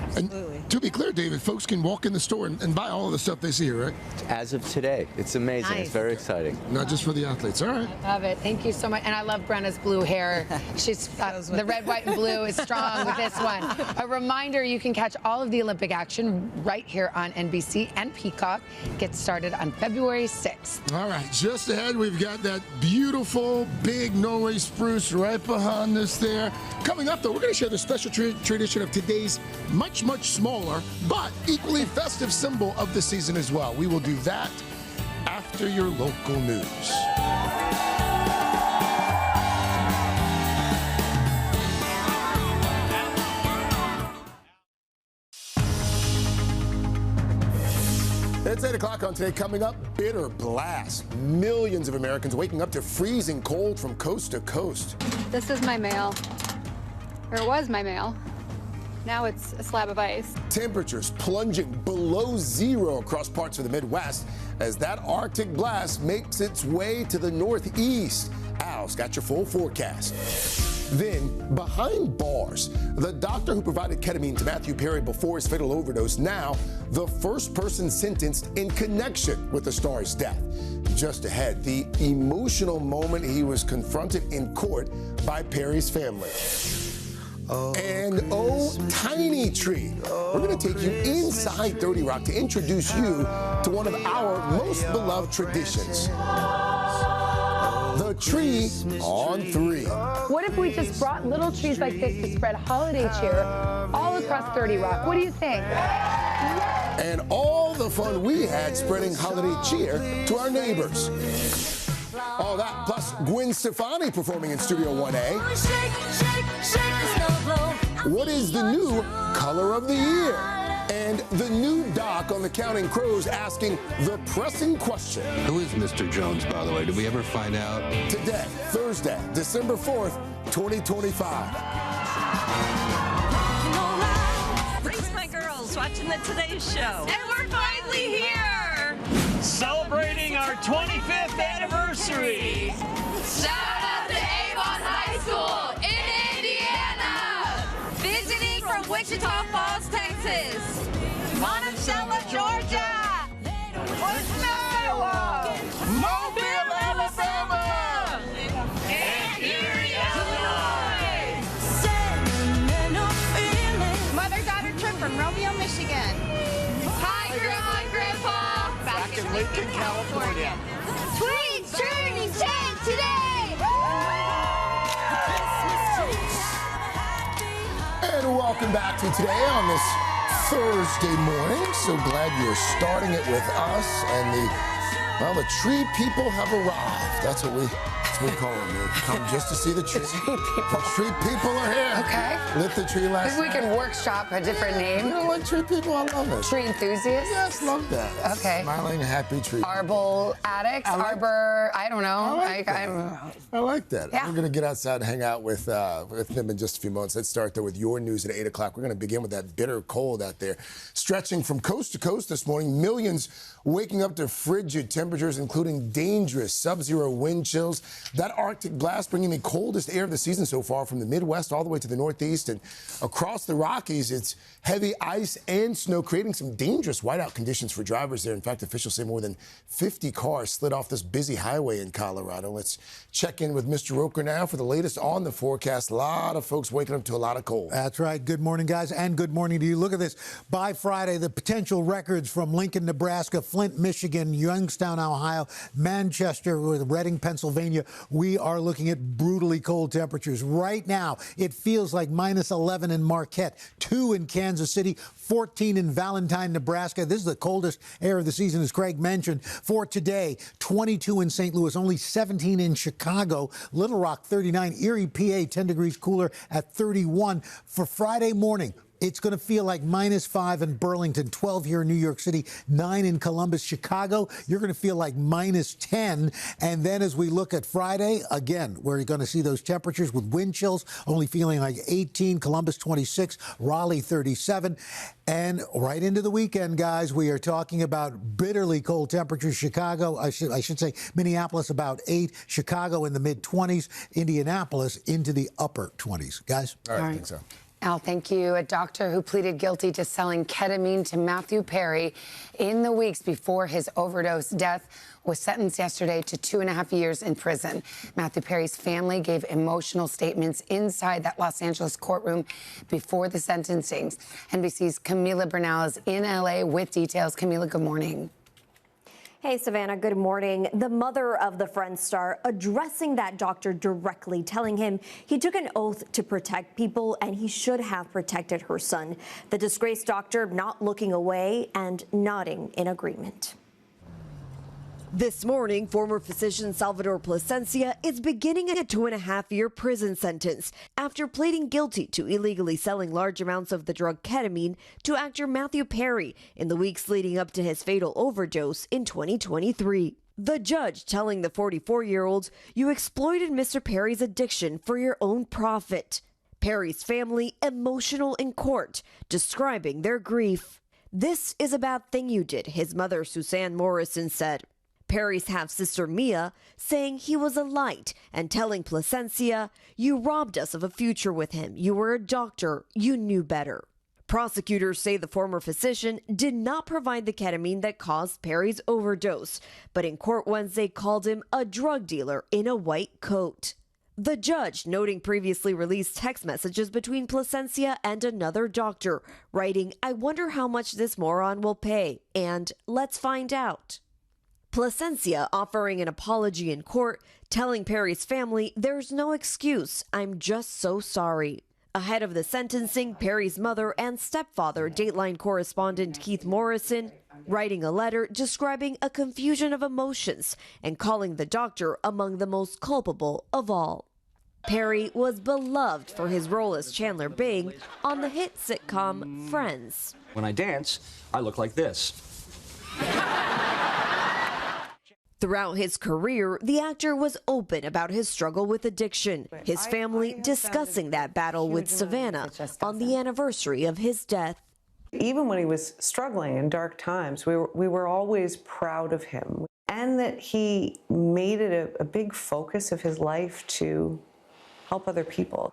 [SPEAKER 2] Absolutely. And to be clear, David, folks can walk in the store and buy all of the stuff they see here, right?
[SPEAKER 14] As of today, it's amazing.
[SPEAKER 1] Nice.
[SPEAKER 14] It's very exciting.
[SPEAKER 2] Not just for the athletes. All right.
[SPEAKER 1] Love it. Thank you so much. And I love Brenna's blue hair. She's the red, white, and blue is strong with this one. A reminder, you can catch all of the Olympic action right here on NBC and Peacock. Gets started on February 6th.
[SPEAKER 2] All right. Just ahead, we've got that beautiful big Norway spruce right behind us there. Coming up, though, we're going to share the special tradition of today's much smaller, but equally festive symbol of the season as well. We will do that after your local news. It's 8 o'clock on today. Coming up, bitter blast. Millions of Americans waking up to freezing cold from coast to coast.
[SPEAKER 18] This is my mail, or it was my mail. Now it's a slab of ice.
[SPEAKER 2] Temperatures plunging below zero across parts of the Midwest as that Arctic blast makes its way to the Northeast. Al's got your full forecast. Then, behind bars, the doctor who provided ketamine to Matthew Perry before his fatal overdose, now the first person sentenced in connection with the star's death. Just ahead, the emotional moment he was confronted in court by Perry's family. And oh, Tiny Tree. We're going to take you inside 30 Rock to introduce you to one of our most beloved traditions. tree on 3.
[SPEAKER 15] What if we just brought little trees like this to spread holiday cheer all across 30 Rock? What do you think?
[SPEAKER 2] And all the fun we had spreading holiday cheer to our neighbors. All that, plus Gwen Stefani performing in Studio 1A. What is the new color of the year? And the new doc on the Counting Crows asking the pressing question.
[SPEAKER 19] Who is Mr. Jones, by the way? Did we ever find out?
[SPEAKER 2] Today, Thursday, December 4th, 2025.
[SPEAKER 20] Raise my girls watching the Today Show. And we're finally here.
[SPEAKER 21] Celebrating our 25th anniversary.
[SPEAKER 20] Shout out to Avon High School in Indiana. Visiting from Wichita Falls, Texas. Monticello, Georgia. Ocala. Mobile, Alabama. And Erie, Illinois. Mother-daughter trip from Romeo, Michigan. Hi, Grandma and Grandpa.
[SPEAKER 21] Back in Lincoln, California.
[SPEAKER 20] Sweet journey take today.
[SPEAKER 2] And welcome back to Today on this Thursday morning. So glad you're starting it with us. And the tree people have arrived. That's what we call them. They come just to see the tree. The tree people are here.
[SPEAKER 1] Okay.
[SPEAKER 2] Lit the tree last
[SPEAKER 1] Maybe we
[SPEAKER 2] night.
[SPEAKER 1] can workshop a different name.
[SPEAKER 2] You know what, tree people? I love it.
[SPEAKER 1] Tree enthusiasts?
[SPEAKER 2] Yes, love that.
[SPEAKER 1] Okay.
[SPEAKER 2] Smiling, happy tree.
[SPEAKER 1] Arbol addicts? Arbor, I don't know.
[SPEAKER 2] I like that.
[SPEAKER 1] Yeah.
[SPEAKER 2] We're going to get outside and hang out with them in just a few moments. Let's start, though, with your news at 8 o'clock. We're going to begin with that bitter cold out there. Stretching from coast to coast this morning, millions waking up to frigid temperatures, including dangerous sub-zero wind chills. That Arctic blast bringing the coldest air of the season so far from the Midwest all the way to the Northeast. And across the Rockies, it's heavy ice and snow, creating some dangerous whiteout conditions for drivers there. In fact, officials say more than 50 cars slid off this busy highway in Colorado. Let's check in with Mr. Roker now for the latest on the forecast. A lot of folks waking up to a lot of cold.
[SPEAKER 9] That's right. Good morning, guys, and good morning to you. Look at this. By Friday, the potential records from Lincoln, Nebraska, Flint, Michigan, Youngstown, Ohio, Manchester, Reading, Pennsylvania. We are looking at brutally cold temperatures. Right now, it feels like minus 11 in Marquette, 2 in Kansas City, 14 in Valentine, Nebraska. This is the coldest air of the season, as Craig mentioned. For today, 22 in St. Louis, only 17 in Chicago, Little Rock 39, Erie, PA 10 degrees cooler at 31. For Friday morning, it's going to feel like minus 5 in Burlington, 12 here in New York City, 9 in Columbus, Chicago. You're going to feel like minus 10. And then as we look at Friday, again, we're going to see those temperatures with wind chills, only feeling like 18, Columbus 26, Raleigh 37. And right into the weekend, guys, we are talking about bitterly cold temperatures. Chicago, I should say Minneapolis about 8, Chicago in the mid-20s, Indianapolis into the upper 20s. Guys?
[SPEAKER 2] All right, I think so.
[SPEAKER 1] Al, thank you. A doctor who pleaded guilty to selling ketamine to Matthew Perry in the weeks before his overdose death was sentenced yesterday to 2.5 years in prison. Matthew Perry's family gave emotional statements inside that Los Angeles courtroom before the sentencing. NBC's Camila Bernal is in L.A. with details. Camila, good morning.
[SPEAKER 22] Hey, Savannah, good morning. The mother of the Friends star addressing that doctor directly, telling him he took an oath to protect people and he should have protected her son. The disgraced doctor not looking away and nodding in agreement.
[SPEAKER 23] This morning, former physician Salvador Plasencia is beginning a 2.5-year prison sentence after pleading guilty to illegally selling large amounts of the drug ketamine to actor Matthew Perry in the weeks leading up to his fatal overdose in 2023. The judge telling the 44-year-old, "You exploited Mr. Perry's addiction for your own profit." Perry's family emotional in court, describing their grief. "This is a bad thing you did," his mother Suzanne Morrison said. Perry's half-sister Mia saying he was a light and telling Plasencia, "You robbed us of a future with him. You were a doctor. You knew better." Prosecutors say the former physician did not provide the ketamine that caused Perry's overdose, but in court Wednesday called him a drug dealer in a white coat. The judge noting previously released text messages between Plasencia and another doctor, writing, "I wonder how much this moron will pay," and "Let's find out." Placencia offering an apology in court, telling Perry's family, "There's no excuse. I'm just so sorry." Ahead of the sentencing, Perry's mother and stepfather, Dateline correspondent Keith Morrison, writing a letter describing a confusion of emotions and calling the doctor among the most culpable of all. Perry was beloved for his role as Chandler Bing on the hit sitcom Friends.
[SPEAKER 6] When I dance, I look like this.
[SPEAKER 23] Throughout his career, the actor was open about his struggle with addiction, his family discussing that battle with Savannah on the anniversary of his death.
[SPEAKER 7] Even when he was struggling in dark times, we were always proud of him, and that he made it a big focus of his life to help other people.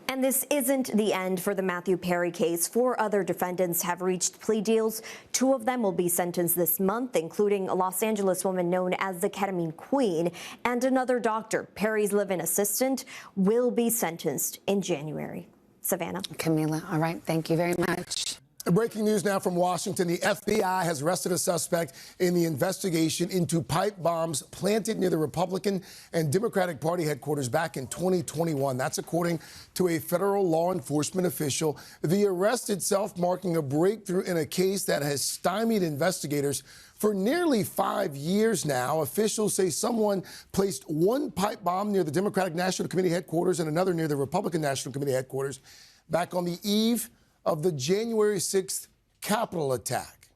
[SPEAKER 22] And this isn't the end for the Matthew Perry case. 4 other defendants have reached plea deals. 2 of them will be sentenced this month, including a Los Angeles woman known as the Ketamine Queen, and another doctor, Perry's live-in assistant, will be sentenced in January. Savannah.
[SPEAKER 1] Camila, all right, thank you very much.
[SPEAKER 2] Breaking news now from Washington. The FBI has arrested a suspect in the investigation into pipe bombs planted near the Republican and Democratic Party headquarters back in 2021. That's according to a federal law enforcement official. The arrest itself marking a breakthrough in a case that has stymied investigators for nearly 5 years now. Officials say someone placed one pipe bomb near the Democratic National Committee headquarters and another near the Republican National Committee headquarters back on the eve of the January 6th Capitol attack.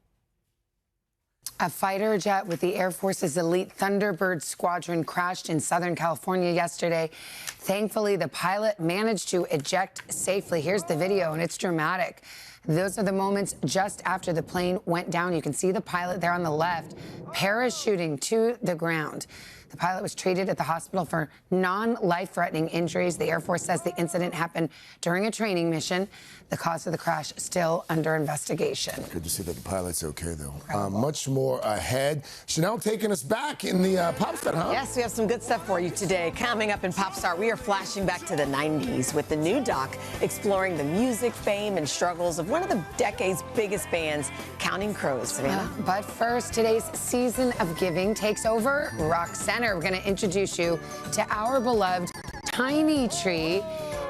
[SPEAKER 1] A fighter jet with the Air Force's elite Thunderbird squadron crashed in Southern California yesterday. Thankfully, the pilot managed to eject safely. Here's the video, and it's dramatic. Those are the moments just after the plane went down. You can see the pilot there on the left, parachuting to the ground. The pilot was treated at the hospital for non-life-threatening injuries. The Air Force says the incident happened during a training mission. The cause of the crash still under investigation.
[SPEAKER 2] Good to see that the pilot's okay, though. Much more ahead. Chanel taking us back in the Pop Star, huh?
[SPEAKER 13] Yes, we have some good stuff for you today. Coming up in Pop Star, we are flashing back to the 90s with the new doc exploring the music, fame, and struggles of one of the decade's biggest bands, Counting Crows. Savannah?
[SPEAKER 1] But first, today's season of giving takes over Rock Center. We're going to introduce you to our beloved Tiny Tree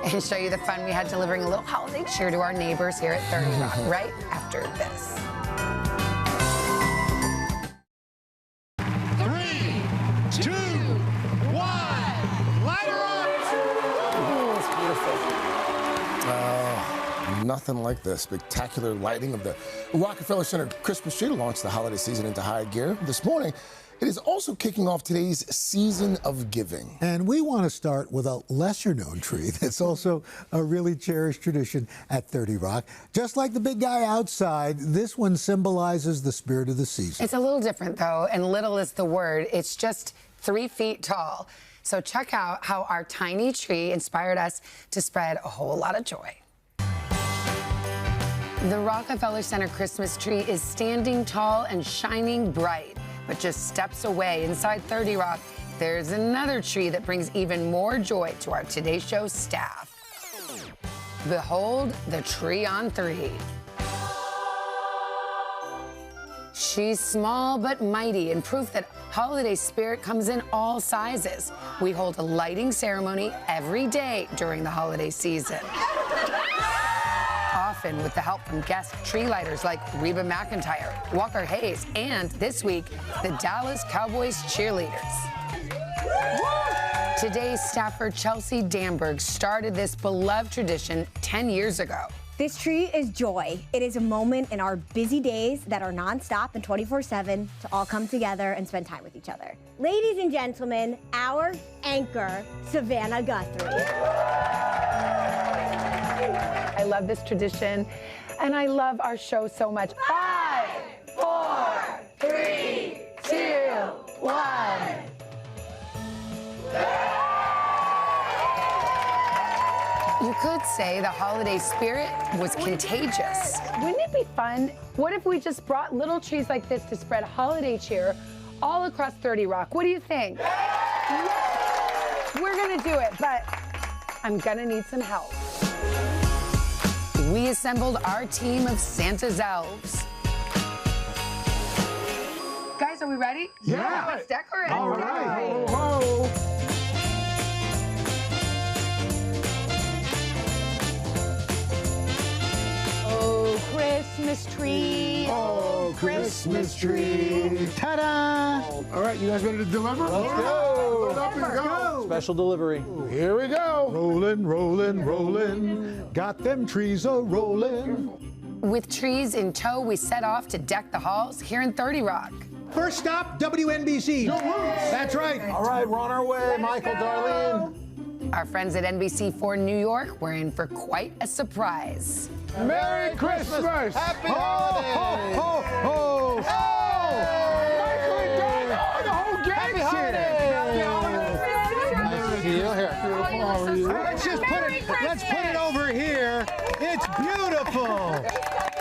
[SPEAKER 1] and show you the fun we had delivering a little holiday cheer to our neighbors here at 30 Rock right after this.
[SPEAKER 21] 3, 2, 1, light her up!
[SPEAKER 2] It's beautiful. Nothing like the spectacular lighting of the Rockefeller Center Christmas tree to launch the holiday season into high gear. This morning, it is also kicking off today's season of giving.
[SPEAKER 9] And we want to start with a lesser-known tree that's also a really cherished tradition at 30 Rock. Just like the big guy outside, this one symbolizes the spirit of the season.
[SPEAKER 1] It's a little different, though, and little is the word. It's just 3 feet tall. So check out how our tiny tree inspired us to spread a whole lot of joy. The Rockefeller Center Christmas tree is standing tall and shining bright. But just steps away inside 30 Rock, there's another tree that brings even more joy to our Today Show staff. Behold the tree on 3. She's small but mighty, and proof that holiday spirit comes in all sizes. We hold a lighting ceremony every day during the holiday season. Often with the help from guest tree lighters like Reba McEntire, Walker Hayes, and this week, the Dallas Cowboys cheerleaders. Today's staffer Chelsea Danberg started this beloved tradition 10 years ago.
[SPEAKER 8] This tree is joy. It is a moment in our busy days that are nonstop and 24/7 to all come together and spend time with each other. Ladies and gentlemen, our anchor, Savannah Guthrie.
[SPEAKER 1] I love this tradition, and I love our show so much. 5, 4, 3, 2, 1. You could say the holiday spirit was contagious. Wouldn't it be fun? What if we just brought little trees like this to spread holiday cheer all across 30 Rock? What do you think? We're gonna do it, but I'm gonna need some help. We assembled our team of Santa's elves. are we ready?
[SPEAKER 21] Yeah.
[SPEAKER 1] Let's decorate.
[SPEAKER 21] All right. Ho, ho.
[SPEAKER 15] Oh, Christmas tree.
[SPEAKER 21] Oh, Christmas tree. Ta-da! All right, you guys ready to deliver? Let's go. Load up and go.
[SPEAKER 9] Special delivery.
[SPEAKER 21] Here we go.
[SPEAKER 9] Rolling, rolling, rolling. Got them trees a-rolling.
[SPEAKER 1] With trees in tow, we set off to deck the halls here in 30 Rock.
[SPEAKER 9] First stop, WNBC. That's right.
[SPEAKER 21] All right, we're on our way, Michael, Darlene.
[SPEAKER 1] Our friends at NBC4 New York were in for quite a surprise.
[SPEAKER 21] Merry Christmas!
[SPEAKER 9] Happy holidays!
[SPEAKER 21] Ho, ho, ho! Oh! Michael and Darlene, the whole gang's here!
[SPEAKER 9] Nice to see you. Here.
[SPEAKER 21] How are you?
[SPEAKER 9] Let's put it over here. It's beautiful.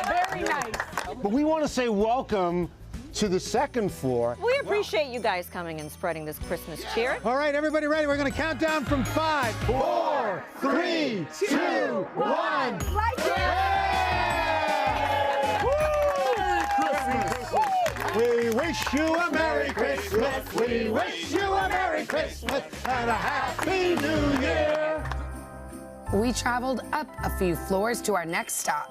[SPEAKER 15] Very nice.
[SPEAKER 21] But we want to say welcome to the second floor.
[SPEAKER 3] We appreciate you guys coming and spreading this Christmas cheer.
[SPEAKER 9] All right, everybody ready? We're going to count down from 5,
[SPEAKER 21] 4, 3, 2, 1.
[SPEAKER 9] We wish you a Merry Christmas. We wish you a Merry Christmas and a Happy New Year.
[SPEAKER 1] We traveled up a few floors to our next stop.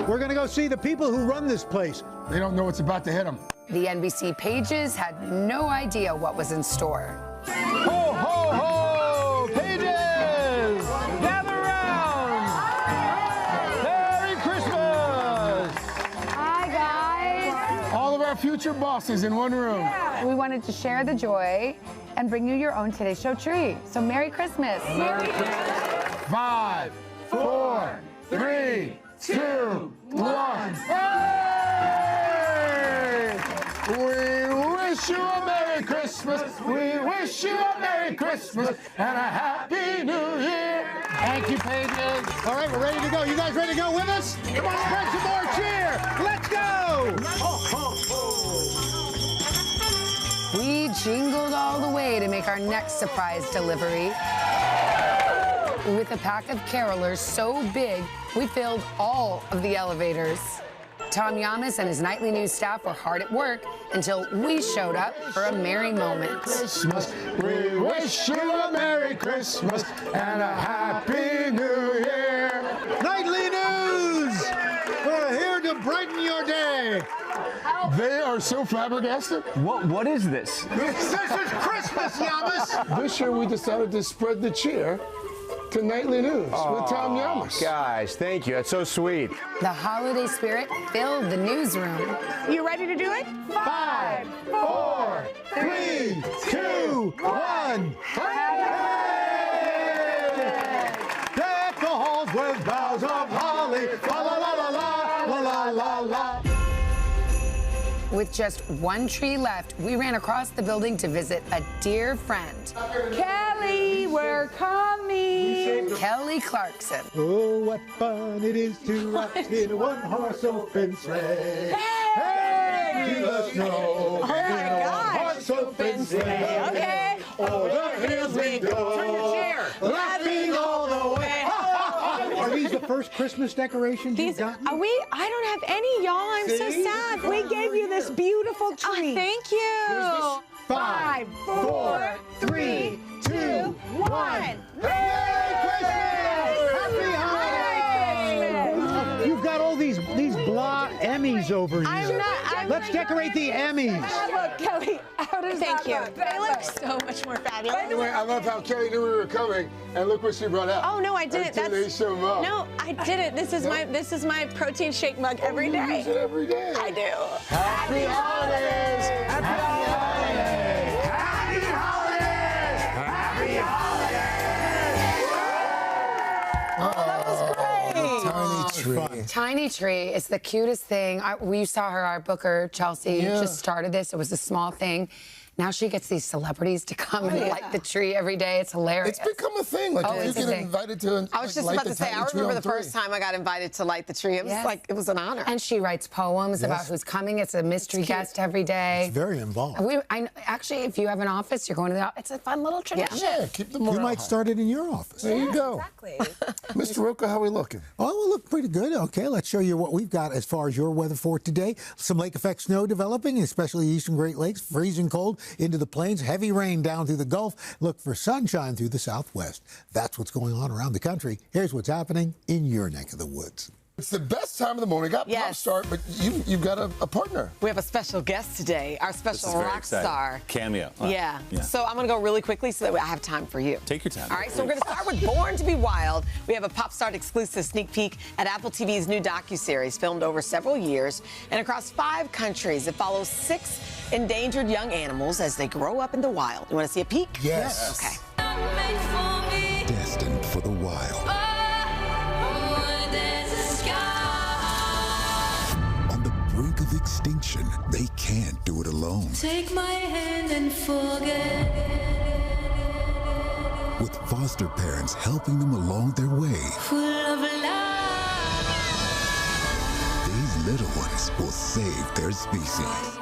[SPEAKER 9] We're going to go see the people who run this place.
[SPEAKER 21] They don't know what's about to hit them.
[SPEAKER 1] The NBC pages had no idea what was in store.
[SPEAKER 21] Ho, ho, ho! Pages! Gather round! Merry Christmas!
[SPEAKER 18] Hi, guys.
[SPEAKER 21] All of our future bosses in one room.
[SPEAKER 18] We wanted to share the joy and bring you your own Today Show tree. So Merry Christmas.
[SPEAKER 21] Merry Christmas. 5, 4, 3, 2, 1. Hey! We wish you a Merry Christmas. We wish you a Merry Christmas and a Happy New Year.
[SPEAKER 9] Thank you, Pages. All right, we're ready to go. You guys ready to go with us? Come on, spread some more cheer. Let's go.
[SPEAKER 1] We jingled all the way to make our next surprise delivery. With a pack of carolers so big, we filled all of the elevators. Tom Yamas and his nightly news staff were hard at work until we showed up for a merry moment.
[SPEAKER 21] Christmas, we wish you a Merry Christmas and a Happy New Year.
[SPEAKER 9] Nightly news. We're here to brighten your day.
[SPEAKER 21] They are so flabbergasted.
[SPEAKER 6] What is this?
[SPEAKER 9] This is Christmas, Yamas.
[SPEAKER 21] This year we decided to spread the cheer to Nightly News with Tom Yamas.
[SPEAKER 5] Guys, thank you. That's so sweet.
[SPEAKER 1] The holiday spirit filled the newsroom.
[SPEAKER 15] You ready to do it?
[SPEAKER 21] 5, 4, 3, 2, 1.
[SPEAKER 9] Deck the halls with boughs of holly. La la la la la la la la.
[SPEAKER 1] With just one tree left, we ran across the building to visit a dear friend.
[SPEAKER 15] Kelly, we're coming.
[SPEAKER 1] Kelly Clarkson.
[SPEAKER 9] Oh, what fun it is to ride in a one-horse open sleigh. Hey, to the snow.
[SPEAKER 15] Oh my gosh.
[SPEAKER 9] One-horse open sleigh.
[SPEAKER 15] Okay.
[SPEAKER 9] Over the hills we go.
[SPEAKER 15] Turn your chair.
[SPEAKER 9] Laughing all the way. Are these the first Christmas decorations you've gotten?
[SPEAKER 3] I don't have any, y'all. I'm so sad.
[SPEAKER 15] We gave you this beautiful tree.
[SPEAKER 3] Thank you.
[SPEAKER 9] 5, 4, 3, 2, 1. Merry Christmas! Happy holidays! You've got all these blah Emmys over here. Let's decorate the Emmys.
[SPEAKER 15] Look, Kelly, how does
[SPEAKER 3] Thank
[SPEAKER 15] that
[SPEAKER 3] you.
[SPEAKER 15] look?
[SPEAKER 3] They look so much more fabulous.
[SPEAKER 21] Anyway, I love how Kelly knew we were coming, and look what she brought out.
[SPEAKER 3] Oh no, I did it.
[SPEAKER 21] Today Show mug.
[SPEAKER 3] No, I did it. This is my protein shake mug every day.
[SPEAKER 21] You use it every day.
[SPEAKER 3] I do.
[SPEAKER 21] Happy holidays! Happy holidays! Happy holidays! Happy holidays!
[SPEAKER 1] That was great.
[SPEAKER 21] Tiny tree.
[SPEAKER 1] Tiny Tree is the cutest thing. We saw her, our booker, Chelsea, just started this. It was a small thing. Now she gets these celebrities to come and light the tree every day. It's hilarious.
[SPEAKER 2] It's become a thing. Like, you get invited to
[SPEAKER 13] I was just about to say, I remember the first time I got invited to light the tree. It was like, it was an honor.
[SPEAKER 1] And she writes poems about who's coming. It's a mystery guest every day.
[SPEAKER 9] It's very involved.
[SPEAKER 1] Actually, if you have an office, you're going to the office. It's a fun little tradition.
[SPEAKER 2] Yeah, keep the morale
[SPEAKER 9] You might
[SPEAKER 2] high.
[SPEAKER 9] start it in your office.
[SPEAKER 2] There you go.
[SPEAKER 3] Exactly.
[SPEAKER 2] Mr. Roca, how are we looking?
[SPEAKER 9] Oh, we look pretty good. Okay, let's show you what we've got as far as your weather for today. Some lake effect snow developing, especially eastern Great Lakes. Freezing cold into the plains. Heavy rain down through the Gulf. Look for sunshine through the southwest. That's what's going on around the country. Here's what's happening in your neck of the woods.
[SPEAKER 2] It's the best time of the morning. Got Pop Start, but you've got a partner.
[SPEAKER 13] We have a special guest today, our special rock star.
[SPEAKER 10] Cameo.
[SPEAKER 13] Yeah. So I'm going to go really quickly so that I have time for you.
[SPEAKER 10] Take your time.
[SPEAKER 13] All right, so we're going to start with Born to be Wild. We have a Pop Start exclusive sneak peek at Apple TV's new docuseries filmed over several years and across 5 countries. It follows 6 endangered young animals as they grow up in the wild. You want to see a peek?
[SPEAKER 2] Yes.
[SPEAKER 13] Okay.
[SPEAKER 11] Destined for the wild. On the brink of extinction, they can't do it alone.
[SPEAKER 12] Take my hand and forget.
[SPEAKER 11] With foster parents helping them along their way,
[SPEAKER 12] Full of love.
[SPEAKER 11] these little ones will save their species.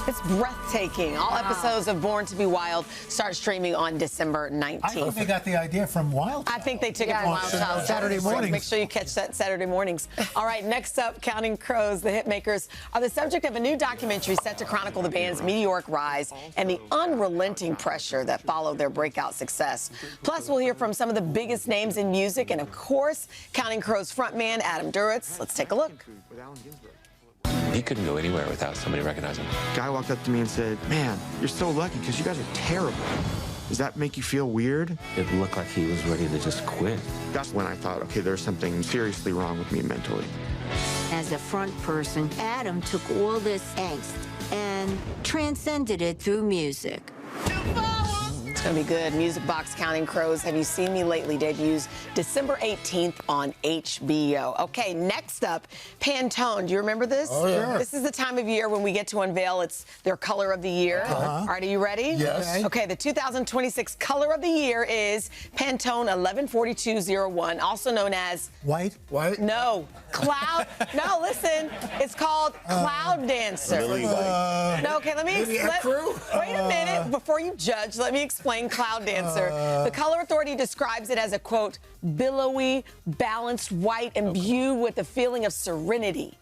[SPEAKER 13] It's breathtaking. All episodes of Born to be Wild start streaming on December 19th.
[SPEAKER 9] I think they got the idea from Wild Child.
[SPEAKER 13] I think they took it from Wild Child.
[SPEAKER 9] Saturday mornings.
[SPEAKER 13] Make sure you catch that Saturday mornings. All right, next up, Counting Crows. The Hitmakers are the subject of a new documentary set to chronicle the band's meteoric rise and the unrelenting pressure that followed their breakout success. Plus, we'll hear from some of the biggest names in music and, of course, Counting Crows frontman Adam Duritz. Let's take a look.
[SPEAKER 24] He couldn't go anywhere without somebody recognizing him.
[SPEAKER 25] Guy walked up to me and said, "Man, you're so lucky because you guys are terrible." Does that make you feel weird?
[SPEAKER 24] It looked like he was ready to just quit.
[SPEAKER 25] That's when I thought, okay, there's something seriously wrong with me mentally.
[SPEAKER 26] As a front person, Adam took all this angst and transcended it through music.
[SPEAKER 13] It's going to be good. Music Box Counting Crows, Have You Seen Me Lately debuts December 18th on HBO. Okay, next up, Pantone. Do you remember this?
[SPEAKER 2] Oh, yeah.
[SPEAKER 13] This is the time of year when we get to unveil their color of the year. All right, are you ready?
[SPEAKER 2] Yes.
[SPEAKER 13] Okay, the 2026 color of the year is Pantone 114201, also known as...
[SPEAKER 9] White?
[SPEAKER 2] White?
[SPEAKER 13] No. Cloud... No, listen. It's called Cloud Dancer.
[SPEAKER 2] Lily White.
[SPEAKER 13] No, okay, let me...
[SPEAKER 2] Maybe a crew?
[SPEAKER 13] Wait a minute. Before you judge, let me explain Cloud Dancer. The Color Authority describes it as a, quote, billowy, balanced white imbued with a feeling of serenity.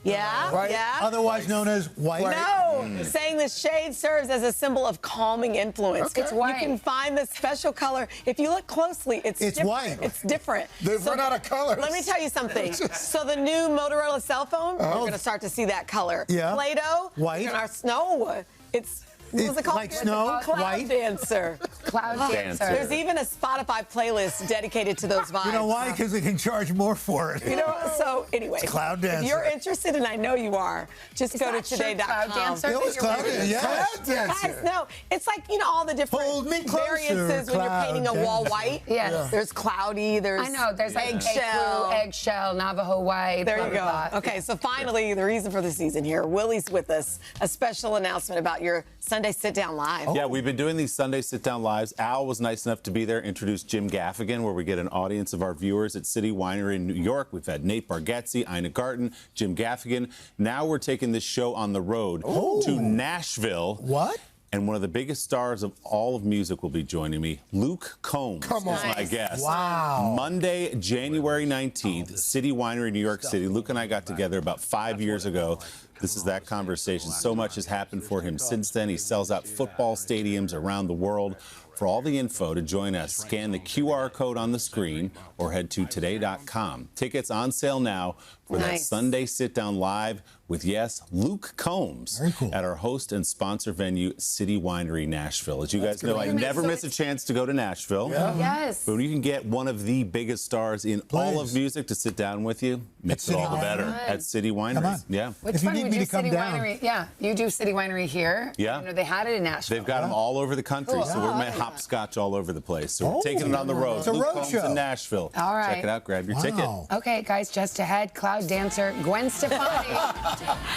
[SPEAKER 13] Yeah?
[SPEAKER 9] Right?
[SPEAKER 13] Yeah?
[SPEAKER 9] Otherwise known as white.
[SPEAKER 13] No, saying the shade serves as a symbol of calming influence.
[SPEAKER 1] Okay. It's white.
[SPEAKER 13] You can find the special color. If you look closely, it's different.
[SPEAKER 9] white.
[SPEAKER 13] It's different.
[SPEAKER 2] They've run out of colors.
[SPEAKER 13] Let me tell you something. So the new Motorola cell phone, you're going to start to see that color.
[SPEAKER 9] Yeah.
[SPEAKER 13] Play-Doh.
[SPEAKER 9] White.
[SPEAKER 13] No, it's... What was it called?
[SPEAKER 9] Like snow,
[SPEAKER 13] Cloud
[SPEAKER 9] white.
[SPEAKER 13] Dancer.
[SPEAKER 1] Cloud Dancer.
[SPEAKER 13] There's even a Spotify playlist dedicated to those vibes.
[SPEAKER 9] You know why? Because they can charge more for it.
[SPEAKER 13] You know, so anyway,
[SPEAKER 9] It's Cloud Dancer.
[SPEAKER 13] if you're interested, and I know you are, just go to today.com.
[SPEAKER 1] Cloud Dancer?
[SPEAKER 9] It was Cloud Dancer, yes.
[SPEAKER 2] Cloud Dancer.
[SPEAKER 13] Guys, no, it's like, you know, all the different
[SPEAKER 9] Hold me closer,
[SPEAKER 13] variances when you're
[SPEAKER 9] Cloud
[SPEAKER 13] painting a wall
[SPEAKER 9] Dancer.
[SPEAKER 13] white.
[SPEAKER 1] Yes. Yeah.
[SPEAKER 13] There's cloudy, there's
[SPEAKER 1] I know. There's like
[SPEAKER 13] eggshell.
[SPEAKER 1] eggshell, Navajo white.
[SPEAKER 13] There
[SPEAKER 1] blah,
[SPEAKER 13] you
[SPEAKER 1] blah,
[SPEAKER 13] go.
[SPEAKER 1] blah.
[SPEAKER 13] Okay, so finally, the reason for the season here. Willie's with us. A special announcement about your Sunday Sit Down Live.
[SPEAKER 10] Yeah, we've been doing these Sunday sit-down lives. Al was nice enough to be there, introduced Jim Gaffigan, where we get an audience of our viewers at City Winery in New York. We've had Nate Bargatze, Ina Garten, Jim Gaffigan. Now we're taking this show on the road to Nashville.
[SPEAKER 9] What?
[SPEAKER 10] And one of the biggest stars of all of music will be joining me. Luke Combs is my guest.
[SPEAKER 9] Wow.
[SPEAKER 10] Monday, January 19th, City Winery, New York City. Luke and I got together about 5 years ago. This is that conversation. So much has happened for him since then. He sells out football stadiums around the world. For all the info to join us, scan the QR code on the screen or head to today.com. Tickets on sale now for that Sunday sit-down live with, yes, Luke Combs at our host and sponsor venue, City Winery, Nashville. As you guys know, I never miss a chance to go to Nashville.
[SPEAKER 1] Yes.
[SPEAKER 10] But when you can get one of the biggest stars in all of music to sit down with you, makes it all the better at City Winery.
[SPEAKER 9] Come on.
[SPEAKER 10] Yeah.
[SPEAKER 9] If you need
[SPEAKER 1] would
[SPEAKER 9] me
[SPEAKER 1] do
[SPEAKER 9] to come
[SPEAKER 1] City
[SPEAKER 9] down.
[SPEAKER 1] Winery. Yeah, you do City Winery here.
[SPEAKER 10] Yeah.
[SPEAKER 1] You know, they had it in Nashville.
[SPEAKER 10] They've got them all over the country,
[SPEAKER 1] Cool.
[SPEAKER 10] so we're
[SPEAKER 1] Oh,
[SPEAKER 10] meant
[SPEAKER 1] okay.
[SPEAKER 10] hopscotch all over the place. So we're taking it on the road.
[SPEAKER 9] It's a
[SPEAKER 10] Luke
[SPEAKER 9] road
[SPEAKER 10] Combs
[SPEAKER 9] show.
[SPEAKER 10] in Nashville.
[SPEAKER 1] All right.
[SPEAKER 10] Check it out. Grab your ticket.
[SPEAKER 1] Okay, guys, just ahead, Cloud dancer Gwen Stefani.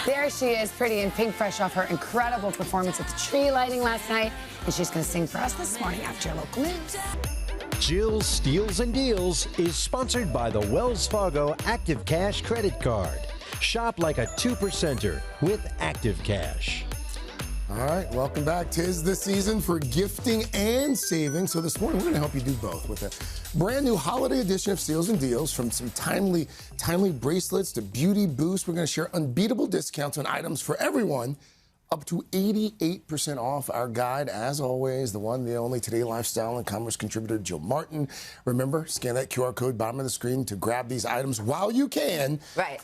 [SPEAKER 1] There she is, pretty and pink, fresh off her incredible performance at the tree lighting last night. And she's going to sing for us this morning after your local news.
[SPEAKER 4] Jill's Steals and Deals is sponsored by the Wells Fargo Active Cash credit card. Shop like a 2%er with Active Cash.
[SPEAKER 2] All right, welcome back. 'Tis the season for gifting and saving. So this morning, we're going to help you do both with a brand new holiday edition of Steals and Deals. From some timely bracelets to beauty boosts, we're going to share unbeatable discounts on items for everyone. Up to 88% off. Our guide, as always, the one, the only Today Lifestyle and Commerce contributor, Jill Martin. Remember, scan that QR code bottom of the screen to grab these items while you can.
[SPEAKER 14] Right.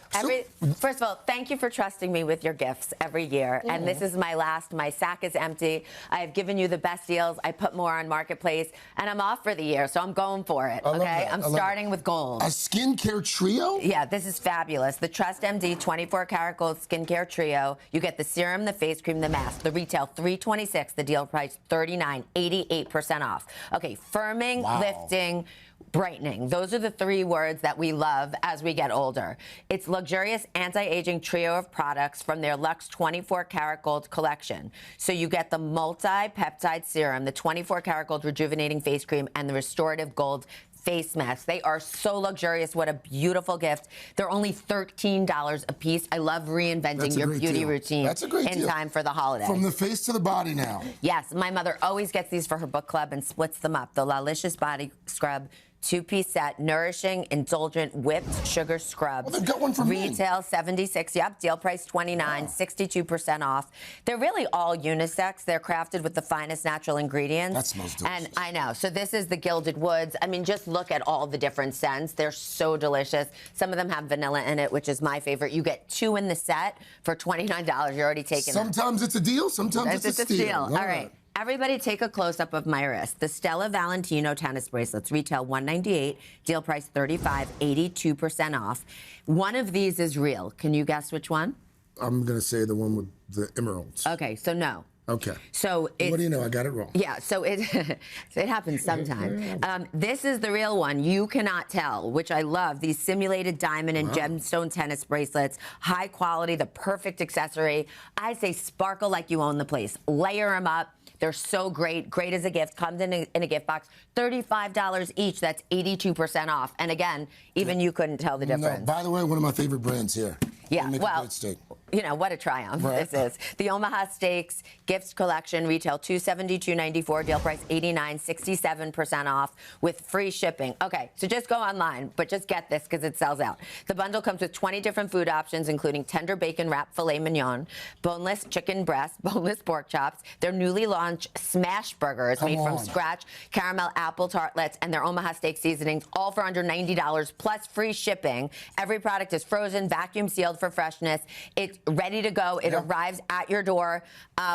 [SPEAKER 14] First of all, thank you for trusting me with your gifts every year. And this is my last. My sack is empty. I have given you the best deals. I put more on Marketplace, and I'm off for the year, so I'm going for it. Okay. I'm starting with gold.
[SPEAKER 2] A skincare trio?
[SPEAKER 14] Yeah, this is fabulous. The Trust MD 24 karat gold skincare trio. You get the serum, the face cream, the mask. The retail $326, the deal price $39, 88% off. Okay, firming, lifting, brightening. Those are the three words that we love as we get older. It's luxurious anti-aging trio of products from their Luxe 24 karat gold collection. So you get the multi-peptide serum, the 24 karat gold rejuvenating face cream, and the restorative gold face masks. They are so luxurious. What a beautiful gift. They're only $13 a piece. I love reinventing your beauty routine in time for the holidays.
[SPEAKER 2] From the face to the body now.
[SPEAKER 14] Yes, my mother always gets these for her book club and splits them up. The Lalicious Body Scrub, 2-piece set, nourishing, indulgent, whipped sugar scrubs.
[SPEAKER 2] Well, they've got one for me.
[SPEAKER 14] Retail $76, yep, deal price $29, 62% off. They're really all unisex. They're crafted with the finest natural ingredients.
[SPEAKER 2] That smells delicious.
[SPEAKER 14] And I know. So this is the Gilded Woods. I mean, just look at all the different scents. They're so delicious. Some of them have vanilla in it, which is my favorite. You get 2 in the set for $29. You're already taking them.
[SPEAKER 2] Sometimes it's a deal, sometimes it's a steal.
[SPEAKER 14] All right. Everybody take a close-up of my wrist. The Stella Valentino tennis bracelets retail $198, deal price $35, 82% off. One of these is real. Can you guess which one?
[SPEAKER 2] I'm going to say the one with the emeralds.
[SPEAKER 14] Okay, so no.
[SPEAKER 2] Okay.
[SPEAKER 14] So
[SPEAKER 2] what do you know? I got it wrong.
[SPEAKER 14] Yeah, so it happens sometimes. This is the real one. You cannot tell, which I love. These simulated diamond and gemstone tennis bracelets, high quality, the perfect accessory. I say sparkle like you own the place. Layer them up. They're so great. Great as a gift. Comes in a gift box. $35 each. That's 82% off. And again, even you couldn't tell the difference.
[SPEAKER 2] No, by the way, one of my favorite brands here.
[SPEAKER 14] Yeah,
[SPEAKER 2] Make a
[SPEAKER 14] well,
[SPEAKER 2] great steak.
[SPEAKER 14] you know, what a triumph
[SPEAKER 2] Right.
[SPEAKER 14] this is. The Omaha Steaks Gifts Collection, retail $272.94, deal price $89, 67% off with free shipping. Okay, so just go online, but just get this because it sells out. The bundle comes with 20 different food options, including tender bacon wrap filet mignon, boneless chicken breast, boneless pork chops, their newly launched smash burgers made from scratch, caramel apple tartlets, and their Omaha Steak seasonings, all for under $90 plus free shipping. Every product is frozen, vacuum sealed for freshness. It's ready to go. It arrives at your door,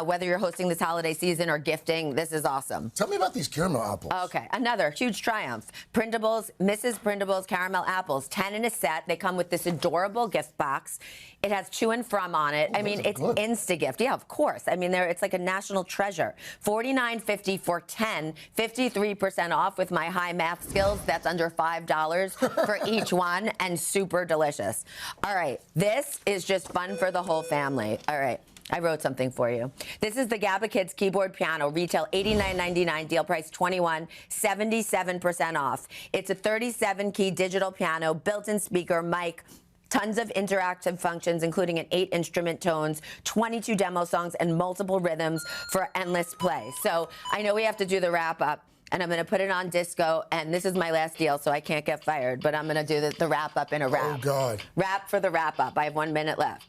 [SPEAKER 14] whether you're hosting this holiday season or gifting. This is awesome.
[SPEAKER 2] Tell me about these caramel apples.
[SPEAKER 14] Okay, another huge triumph. Printables, Mrs. Printables caramel apples, 10 in a set. They come with this adorable gift box. It has to and from on it. I mean, it's insta-gift. Yeah, of course. I mean, it's like a national treasure. $49.50 for 10, 53% off with my high math skills. That's under $5 for each one, and super delicious. All right, this is just fun for the whole family. All right. I wrote something for you. This is the GABA Kids keyboard piano, retail $89.99, deal price $21, 77% off. It's a 37-key digital piano, built-in speaker, mic, tons of interactive functions, including an 8 instrument tones, 22 demo songs, and multiple rhythms for endless play. So I know we have to do the wrap-up, and I'm going to put it on disco, and this is my last deal, so I can't get fired, but I'm going to do the wrap-up in a wrap.
[SPEAKER 2] Oh, God.
[SPEAKER 14] Wrap for the wrap-up. I have 1 minute left.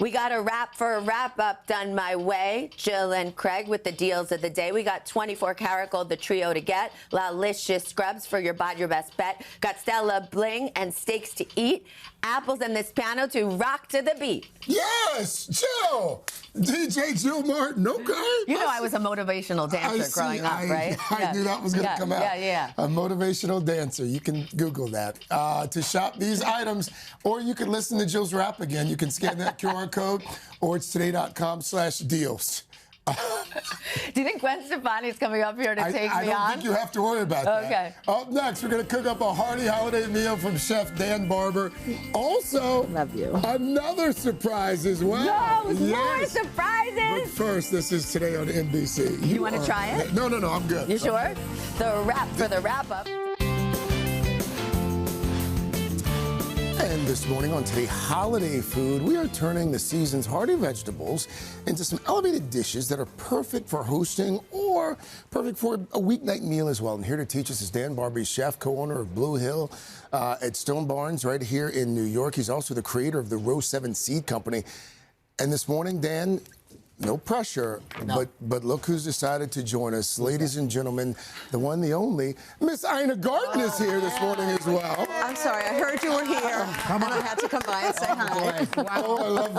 [SPEAKER 14] We got a wrap for a wrap-up done my way. Jill and Craig with the deals of the day. We got 24 karat gold, the trio to get. Lalicious scrubs for your bod, your best bet. Got Stella bling and steaks to eat. Apples and this piano to rock to the beat.
[SPEAKER 2] Yes, Jill. DJ Jill Martin, okay.
[SPEAKER 14] You know I was a motivational dancer growing up, right?
[SPEAKER 2] I knew that was going to come out.
[SPEAKER 14] Yeah.
[SPEAKER 2] A motivational dancer. You can Google that. To shop these items, or you can listen to Jill's rap again. You can scan that QR code, or it's today.com/deals.
[SPEAKER 14] Do you think Gwen Stefani's coming up here to take
[SPEAKER 2] I
[SPEAKER 14] me
[SPEAKER 2] don't
[SPEAKER 14] on?
[SPEAKER 2] think you have to worry about that.
[SPEAKER 14] Okay.
[SPEAKER 2] Up next, we're going to cook up a hearty holiday meal from Chef Dan Barber. Also,
[SPEAKER 14] love you.
[SPEAKER 2] Another surprise as well.
[SPEAKER 14] No, more
[SPEAKER 2] Yes.
[SPEAKER 14] surprises.
[SPEAKER 2] But first, this is Today on NBC.
[SPEAKER 14] You want to try it?
[SPEAKER 2] No, I'm good.
[SPEAKER 14] You sure? The wrap up.
[SPEAKER 2] And this morning on Today Holiday Food, we are turning the season's hearty vegetables into some elevated dishes that are perfect for hosting or perfect for a weeknight meal as well. And here to teach us is Dan Barber, chef, co-owner of Blue Hill at Stone Barns right here in New York. He's also the creator of the Row 7 Seed Company. And this morning, Dan, no pressure, but look who's decided to join us. Ladies and gentlemen, the one, the only, Miss Ina Garten is here this morning as well.
[SPEAKER 3] I'm sorry, I heard you were here, and I had to come by and say hi.
[SPEAKER 2] Oh, I love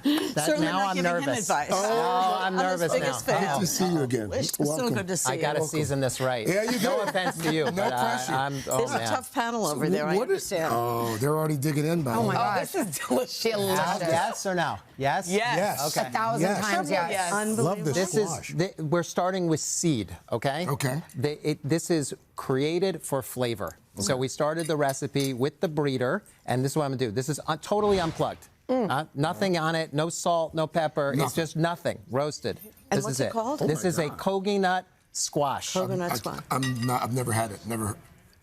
[SPEAKER 2] this.
[SPEAKER 3] Certainly
[SPEAKER 7] now
[SPEAKER 3] not
[SPEAKER 7] I'm
[SPEAKER 3] giving him
[SPEAKER 7] nervous.
[SPEAKER 3] advice.
[SPEAKER 7] Oh, I'm nervous
[SPEAKER 3] his
[SPEAKER 7] now.
[SPEAKER 3] biggest fan.
[SPEAKER 2] Good to see you again.
[SPEAKER 3] It's so good to see you.
[SPEAKER 7] I got to season this right.
[SPEAKER 2] Yeah, you do.
[SPEAKER 7] No offense to you,
[SPEAKER 2] No
[SPEAKER 7] but
[SPEAKER 2] pressure.
[SPEAKER 3] There's a tough panel over there, I understand.
[SPEAKER 2] Oh, they're already digging in by
[SPEAKER 3] Oh, my
[SPEAKER 2] now.
[SPEAKER 3] gosh.
[SPEAKER 13] This is delicious.
[SPEAKER 7] Yes or no? Yes?
[SPEAKER 3] Yes.
[SPEAKER 7] Okay.
[SPEAKER 1] 1,000 times yes.
[SPEAKER 9] Love this
[SPEAKER 7] This
[SPEAKER 9] squash.
[SPEAKER 7] is we're starting with seed, okay?
[SPEAKER 2] Okay.
[SPEAKER 7] This is created for flavor. So we started the recipe with the breeder, and this is what I'm gonna do. This is totally unplugged. Nothing on it, no salt, no pepper. It's just nothing, roasted.
[SPEAKER 3] And
[SPEAKER 7] this
[SPEAKER 3] what's
[SPEAKER 7] is
[SPEAKER 3] it called?
[SPEAKER 7] This is a kogi nut squash.
[SPEAKER 3] Coconut squash.
[SPEAKER 2] I've never had it. Never.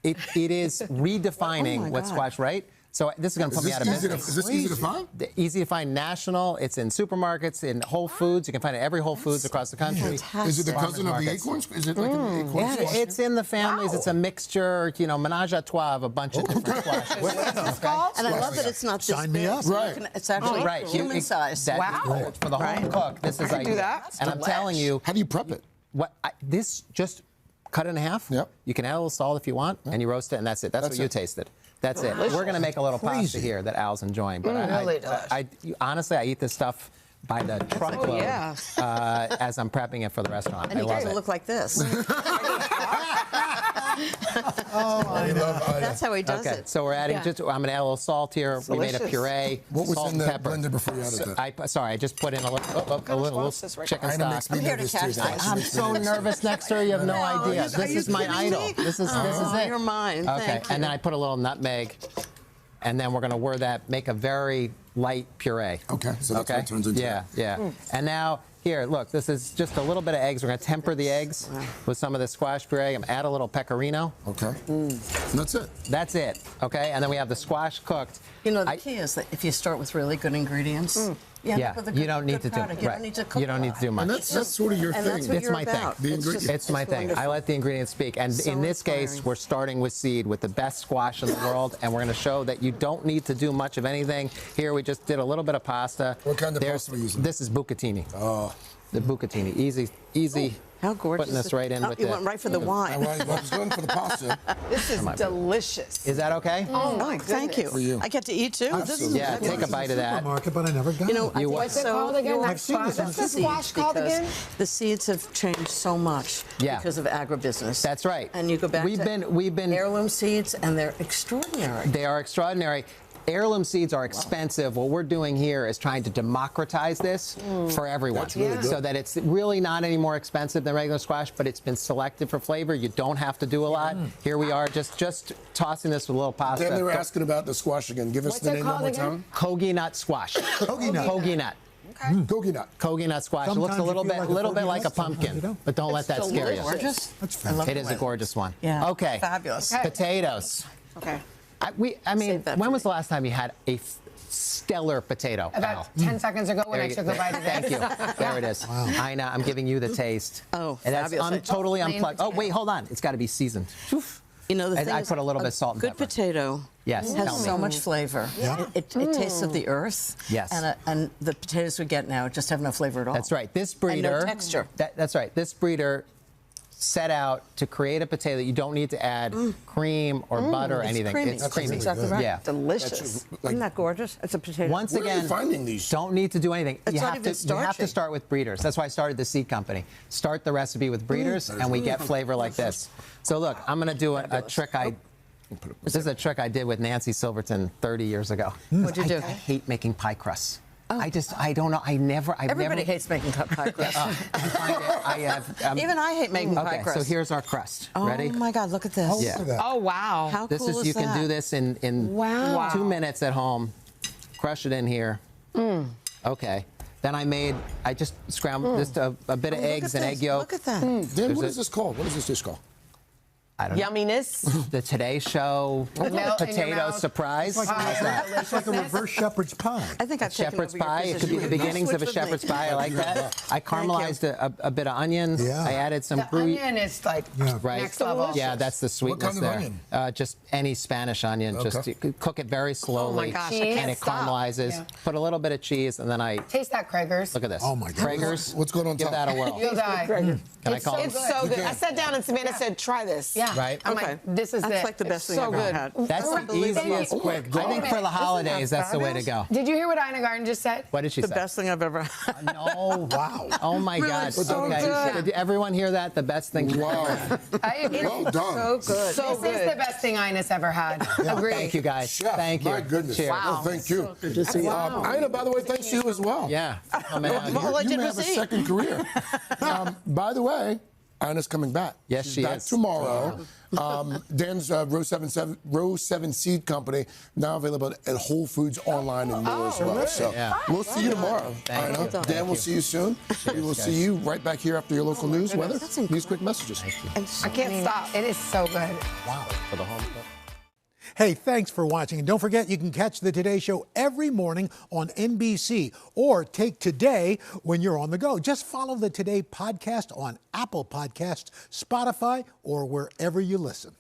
[SPEAKER 7] It is redefining
[SPEAKER 3] Oh my
[SPEAKER 7] what
[SPEAKER 3] God.
[SPEAKER 7] squash, right? So this is going to put me out of business.
[SPEAKER 2] Is this easy to find?
[SPEAKER 7] Easy to find national. It's in supermarkets, in Whole Foods. You can find it at every Whole Foods across the country.
[SPEAKER 2] Is it the cousin of the acorns? Is it like an acorn
[SPEAKER 7] Yeah,
[SPEAKER 2] squash?
[SPEAKER 7] it's in the families. It's a mixture, menage a trois of a bunch of different squashes.
[SPEAKER 3] And I love that it's not this
[SPEAKER 9] Sign me
[SPEAKER 3] big.
[SPEAKER 9] up.
[SPEAKER 3] So
[SPEAKER 2] Right.
[SPEAKER 3] it's actually
[SPEAKER 7] Right.
[SPEAKER 3] human size.
[SPEAKER 7] Wow. For the home cook, this is
[SPEAKER 1] can do that.
[SPEAKER 7] And I'm telling you,
[SPEAKER 2] How do you prep it?
[SPEAKER 7] this just cut it in half.
[SPEAKER 2] Yep.
[SPEAKER 7] You can add a little salt if you want, and you roast it, and that's it. That's what you tasted. That's it. We're going to make a little pasta here that Al's enjoying. But honestly, I eat this stuff by the truckload as I'm prepping it for the restaurant.
[SPEAKER 3] And
[SPEAKER 7] I
[SPEAKER 3] he
[SPEAKER 7] love
[SPEAKER 3] doesn't
[SPEAKER 7] it.
[SPEAKER 3] look like this.
[SPEAKER 2] I love
[SPEAKER 3] That's how he does
[SPEAKER 7] Okay,
[SPEAKER 3] it.
[SPEAKER 7] so we're adding I'm going to add a little salt here. We made a
[SPEAKER 3] delicious.
[SPEAKER 7] puree.
[SPEAKER 2] What was
[SPEAKER 7] salt
[SPEAKER 2] in the
[SPEAKER 7] and pepper.
[SPEAKER 2] blender before you added that?
[SPEAKER 7] Sorry, I just put in a little chicken
[SPEAKER 2] Ina
[SPEAKER 7] stock.
[SPEAKER 2] makes me
[SPEAKER 3] I'm here to
[SPEAKER 2] nervous too.
[SPEAKER 3] catch
[SPEAKER 2] guys.
[SPEAKER 3] this.
[SPEAKER 7] I'm so nervous next to her. You have no idea. This is my idol. This is it.
[SPEAKER 3] You're mine.
[SPEAKER 7] Okay,
[SPEAKER 3] Thank you.
[SPEAKER 7] and then I put a little nutmeg, and then we're going to whir that, make a very light puree.
[SPEAKER 2] Okay, so that's what it turns into.
[SPEAKER 7] Yeah. And now, here, look, this is just a little bit of eggs. We're going to temper the eggs with some of the squash puree. I'm going to add a little pecorino.
[SPEAKER 2] Okay. And that's it.
[SPEAKER 7] That's it, okay? And then we have the squash cooked.
[SPEAKER 3] The key is that if you start with really good ingredients, you end up with a good,
[SPEAKER 7] you don't need to
[SPEAKER 3] good
[SPEAKER 7] do
[SPEAKER 3] product. You don't need to cook
[SPEAKER 7] You don't need to do much.
[SPEAKER 2] And that's sort of your
[SPEAKER 3] And
[SPEAKER 2] thing.
[SPEAKER 3] that's what
[SPEAKER 7] It's
[SPEAKER 3] you're
[SPEAKER 7] my
[SPEAKER 3] about.
[SPEAKER 7] thing.
[SPEAKER 2] It's
[SPEAKER 7] my thing.
[SPEAKER 3] wonderful.
[SPEAKER 7] I let the ingredients speak. And
[SPEAKER 3] So
[SPEAKER 7] in this case,
[SPEAKER 3] inspiring.
[SPEAKER 7] we're starting with seed, with the best squash in the world. And we're going to show that you don't need to do much of anything. Here, we just did a little bit of pasta.
[SPEAKER 2] What kind of pasta are we using?
[SPEAKER 7] This is bucatini.
[SPEAKER 2] Oh.
[SPEAKER 7] The bucatini. Easy.
[SPEAKER 3] How gorgeous.
[SPEAKER 7] Putting this right in with
[SPEAKER 3] You
[SPEAKER 7] the...
[SPEAKER 3] went right for the wine.
[SPEAKER 2] I was going for the pasta.
[SPEAKER 13] This is delicious.
[SPEAKER 7] Is that okay?
[SPEAKER 3] Oh, my thank you.
[SPEAKER 2] For you.
[SPEAKER 3] I get to eat too. This is
[SPEAKER 7] Yeah, take a bite of that.
[SPEAKER 9] Supermarket, but I never got it.
[SPEAKER 1] What's it called again?
[SPEAKER 3] I've
[SPEAKER 1] That squash? What's the squash called again?
[SPEAKER 3] The seeds have changed so much because of agribusiness.
[SPEAKER 7] That's right.
[SPEAKER 3] And you go back
[SPEAKER 7] We've been
[SPEAKER 3] heirloom seeds, and they're extraordinary.
[SPEAKER 7] They are extraordinary. Heirloom seeds are expensive. What we're doing here is trying to democratize this for everyone.
[SPEAKER 2] That's really good.
[SPEAKER 7] So that it's really not any more expensive than regular squash, but it's been selected for flavor. You don't have to do a lot. Here we are, just tossing this with a little pasta.
[SPEAKER 2] Then they were asking about the squash again. Give us
[SPEAKER 1] What's
[SPEAKER 2] the
[SPEAKER 1] it
[SPEAKER 2] name one
[SPEAKER 1] called
[SPEAKER 2] more
[SPEAKER 1] again?
[SPEAKER 2] time.
[SPEAKER 7] Kogi nut squash.
[SPEAKER 9] Kogi nut.
[SPEAKER 7] Kogi nut.
[SPEAKER 2] Kogi nut.
[SPEAKER 7] Kogi nut squash. It looks
[SPEAKER 9] Sometimes
[SPEAKER 7] a little
[SPEAKER 9] you feel
[SPEAKER 7] bit,
[SPEAKER 9] like a
[SPEAKER 7] like a
[SPEAKER 9] Kogi nut, sometimes you
[SPEAKER 7] pumpkin,
[SPEAKER 9] don't.
[SPEAKER 7] but don't let that scare you.
[SPEAKER 3] Gorgeous.
[SPEAKER 9] That's
[SPEAKER 3] I love
[SPEAKER 7] It is a
[SPEAKER 3] it.
[SPEAKER 7] gorgeous one.
[SPEAKER 3] Yeah.
[SPEAKER 7] Okay.
[SPEAKER 3] Fabulous.
[SPEAKER 7] Potatoes.
[SPEAKER 3] Okay.
[SPEAKER 7] I mean,
[SPEAKER 3] Save that
[SPEAKER 7] when
[SPEAKER 3] for
[SPEAKER 7] was the last time you had a stellar potato?
[SPEAKER 1] About 10 seconds ago when I took a bite of
[SPEAKER 7] Thank
[SPEAKER 1] this.
[SPEAKER 7] you. There it is. Ina, I'm giving you the taste.
[SPEAKER 3] Oh,
[SPEAKER 7] and that's
[SPEAKER 3] fabulous.
[SPEAKER 7] totally
[SPEAKER 1] Plain
[SPEAKER 7] unplugged. Oh,
[SPEAKER 1] potato.
[SPEAKER 7] wait, hold on. It's got to be seasoned.
[SPEAKER 3] You know, the thing
[SPEAKER 7] I
[SPEAKER 3] is,
[SPEAKER 7] put a little bit of salt and
[SPEAKER 3] good
[SPEAKER 7] pepper.
[SPEAKER 3] potato
[SPEAKER 7] Yes,
[SPEAKER 3] has
[SPEAKER 7] tell me.
[SPEAKER 3] so much flavor.
[SPEAKER 9] Yeah.
[SPEAKER 3] It tastes of the earth.
[SPEAKER 7] Yes.
[SPEAKER 3] And the potatoes we get now just have no flavor at all.
[SPEAKER 7] That's right. This breeder.
[SPEAKER 3] And no texture.
[SPEAKER 7] That's right. This breeder set out to create a potato that you don't need to add cream or butter or anything.
[SPEAKER 3] Creamy.
[SPEAKER 7] It's
[SPEAKER 3] That's
[SPEAKER 7] creamy.
[SPEAKER 3] exactly right.
[SPEAKER 7] Yeah.
[SPEAKER 13] Delicious.
[SPEAKER 3] Isn't that gorgeous? It's a potato.
[SPEAKER 7] Once
[SPEAKER 2] Where are you
[SPEAKER 7] again,
[SPEAKER 2] finding these?
[SPEAKER 7] don't need to do anything.
[SPEAKER 3] It's
[SPEAKER 7] You
[SPEAKER 3] not
[SPEAKER 7] have
[SPEAKER 3] even
[SPEAKER 7] to
[SPEAKER 3] starchy.
[SPEAKER 7] start with breeders. That's why I started the seed company. Start the recipe with breeders, and we get flavor like this. So look, I'm going to do a trick This is a trick I did with Nancy Silverton 30 years ago.
[SPEAKER 3] What'd you do?
[SPEAKER 7] I hate making pie crusts. I don't know.
[SPEAKER 3] Everybody hates making pie crust.
[SPEAKER 7] I have.
[SPEAKER 3] Even I hate making pie crust.
[SPEAKER 7] So here's our crust.
[SPEAKER 3] Oh
[SPEAKER 7] Ready?
[SPEAKER 3] my God, look at this.
[SPEAKER 7] Oh, look at that.
[SPEAKER 3] Oh, wow. How
[SPEAKER 7] This
[SPEAKER 3] cool
[SPEAKER 7] is
[SPEAKER 3] is
[SPEAKER 7] you
[SPEAKER 3] that?
[SPEAKER 7] can do this in 2 minutes at home. Crush it in here. Okay. Then I just scrambled just a bit of eggs and egg yolk.
[SPEAKER 3] Look at that.
[SPEAKER 2] Dan, what is this called? What is this dish called?
[SPEAKER 7] I don't know.
[SPEAKER 13] Yumminess.
[SPEAKER 7] The Today Show potato surprise.
[SPEAKER 9] It's like a reverse shepherd's pie.
[SPEAKER 3] I think I've taken
[SPEAKER 7] Shepherd's
[SPEAKER 3] over your
[SPEAKER 7] pie. It could be the
[SPEAKER 3] position.
[SPEAKER 7] beginnings of a
[SPEAKER 3] Switch with me.
[SPEAKER 7] shepherd's pie. I like that. I caramelized a bit of onions.
[SPEAKER 9] Yeah.
[SPEAKER 7] I added some
[SPEAKER 1] The
[SPEAKER 7] gruyere.
[SPEAKER 1] onion is like
[SPEAKER 7] Right.
[SPEAKER 1] next level.
[SPEAKER 7] Yeah, that's the sweetness
[SPEAKER 2] kind of
[SPEAKER 7] there. Just any Spanish onion.
[SPEAKER 2] Okay.
[SPEAKER 7] Just you cook it very slowly.
[SPEAKER 1] gosh, I
[SPEAKER 7] and
[SPEAKER 1] can't
[SPEAKER 7] it
[SPEAKER 1] stop.
[SPEAKER 7] caramelizes.
[SPEAKER 1] Yeah.
[SPEAKER 7] Put a little bit of cheese, and then I
[SPEAKER 1] Taste that, Craigers.
[SPEAKER 7] look at this.
[SPEAKER 9] Oh, my God.
[SPEAKER 7] Craigers.
[SPEAKER 2] What's going on
[SPEAKER 7] Give
[SPEAKER 2] top?
[SPEAKER 7] that a whirl.
[SPEAKER 1] You'll die.
[SPEAKER 7] Can I call
[SPEAKER 13] It's
[SPEAKER 7] it?
[SPEAKER 13] so good. I sat down and Savannah said, try this.
[SPEAKER 1] Yeah.
[SPEAKER 7] Right.
[SPEAKER 1] I'm
[SPEAKER 3] Okay.
[SPEAKER 1] like, this is
[SPEAKER 3] That's
[SPEAKER 1] it.
[SPEAKER 3] like the best
[SPEAKER 1] It's
[SPEAKER 3] thing
[SPEAKER 1] so
[SPEAKER 3] I've
[SPEAKER 1] good.
[SPEAKER 3] ever had.
[SPEAKER 7] That's the easiest. I think for the holidays, that's the way to go.
[SPEAKER 1] Did you hear what Ina Garten just said?
[SPEAKER 7] What did she
[SPEAKER 3] The
[SPEAKER 7] say?
[SPEAKER 3] best thing I've ever had.
[SPEAKER 7] No. Wow. Oh my
[SPEAKER 3] Really
[SPEAKER 7] God.
[SPEAKER 3] so good.
[SPEAKER 7] Did everyone hear that? The best thing.
[SPEAKER 2] Wow.
[SPEAKER 1] I agree.
[SPEAKER 2] Well done.
[SPEAKER 3] So good.
[SPEAKER 1] So this is the best thing Ina's ever had. Agree.
[SPEAKER 7] Thank you guys.
[SPEAKER 2] Chef,
[SPEAKER 7] Thank you.
[SPEAKER 2] my goodness.
[SPEAKER 7] Cheers.
[SPEAKER 2] Well, thank you. Good to see you. Ina, by the way, thanks to you as well.
[SPEAKER 7] Yeah. Oh, man.
[SPEAKER 2] You may have a second career. By the way, Ina's coming back.
[SPEAKER 7] Yes,
[SPEAKER 2] She's
[SPEAKER 7] she
[SPEAKER 2] back
[SPEAKER 7] is.
[SPEAKER 2] tomorrow. Dan's Row 7 Seed Company, now available at Whole Foods online and more as well. So we'll see you tomorrow.
[SPEAKER 7] Thank you.
[SPEAKER 2] Dan, we'll see you soon. We will see you right back here after your local news, weather, news, quick messages.
[SPEAKER 1] I can't stop. It is so good.
[SPEAKER 7] Wow. For the home.
[SPEAKER 9] Hey, thanks for watching. And don't forget, you can catch the Today Show every morning on NBC or take Today when you're on the go. Just follow the Today podcast on Apple Podcasts, Spotify, or wherever you listen.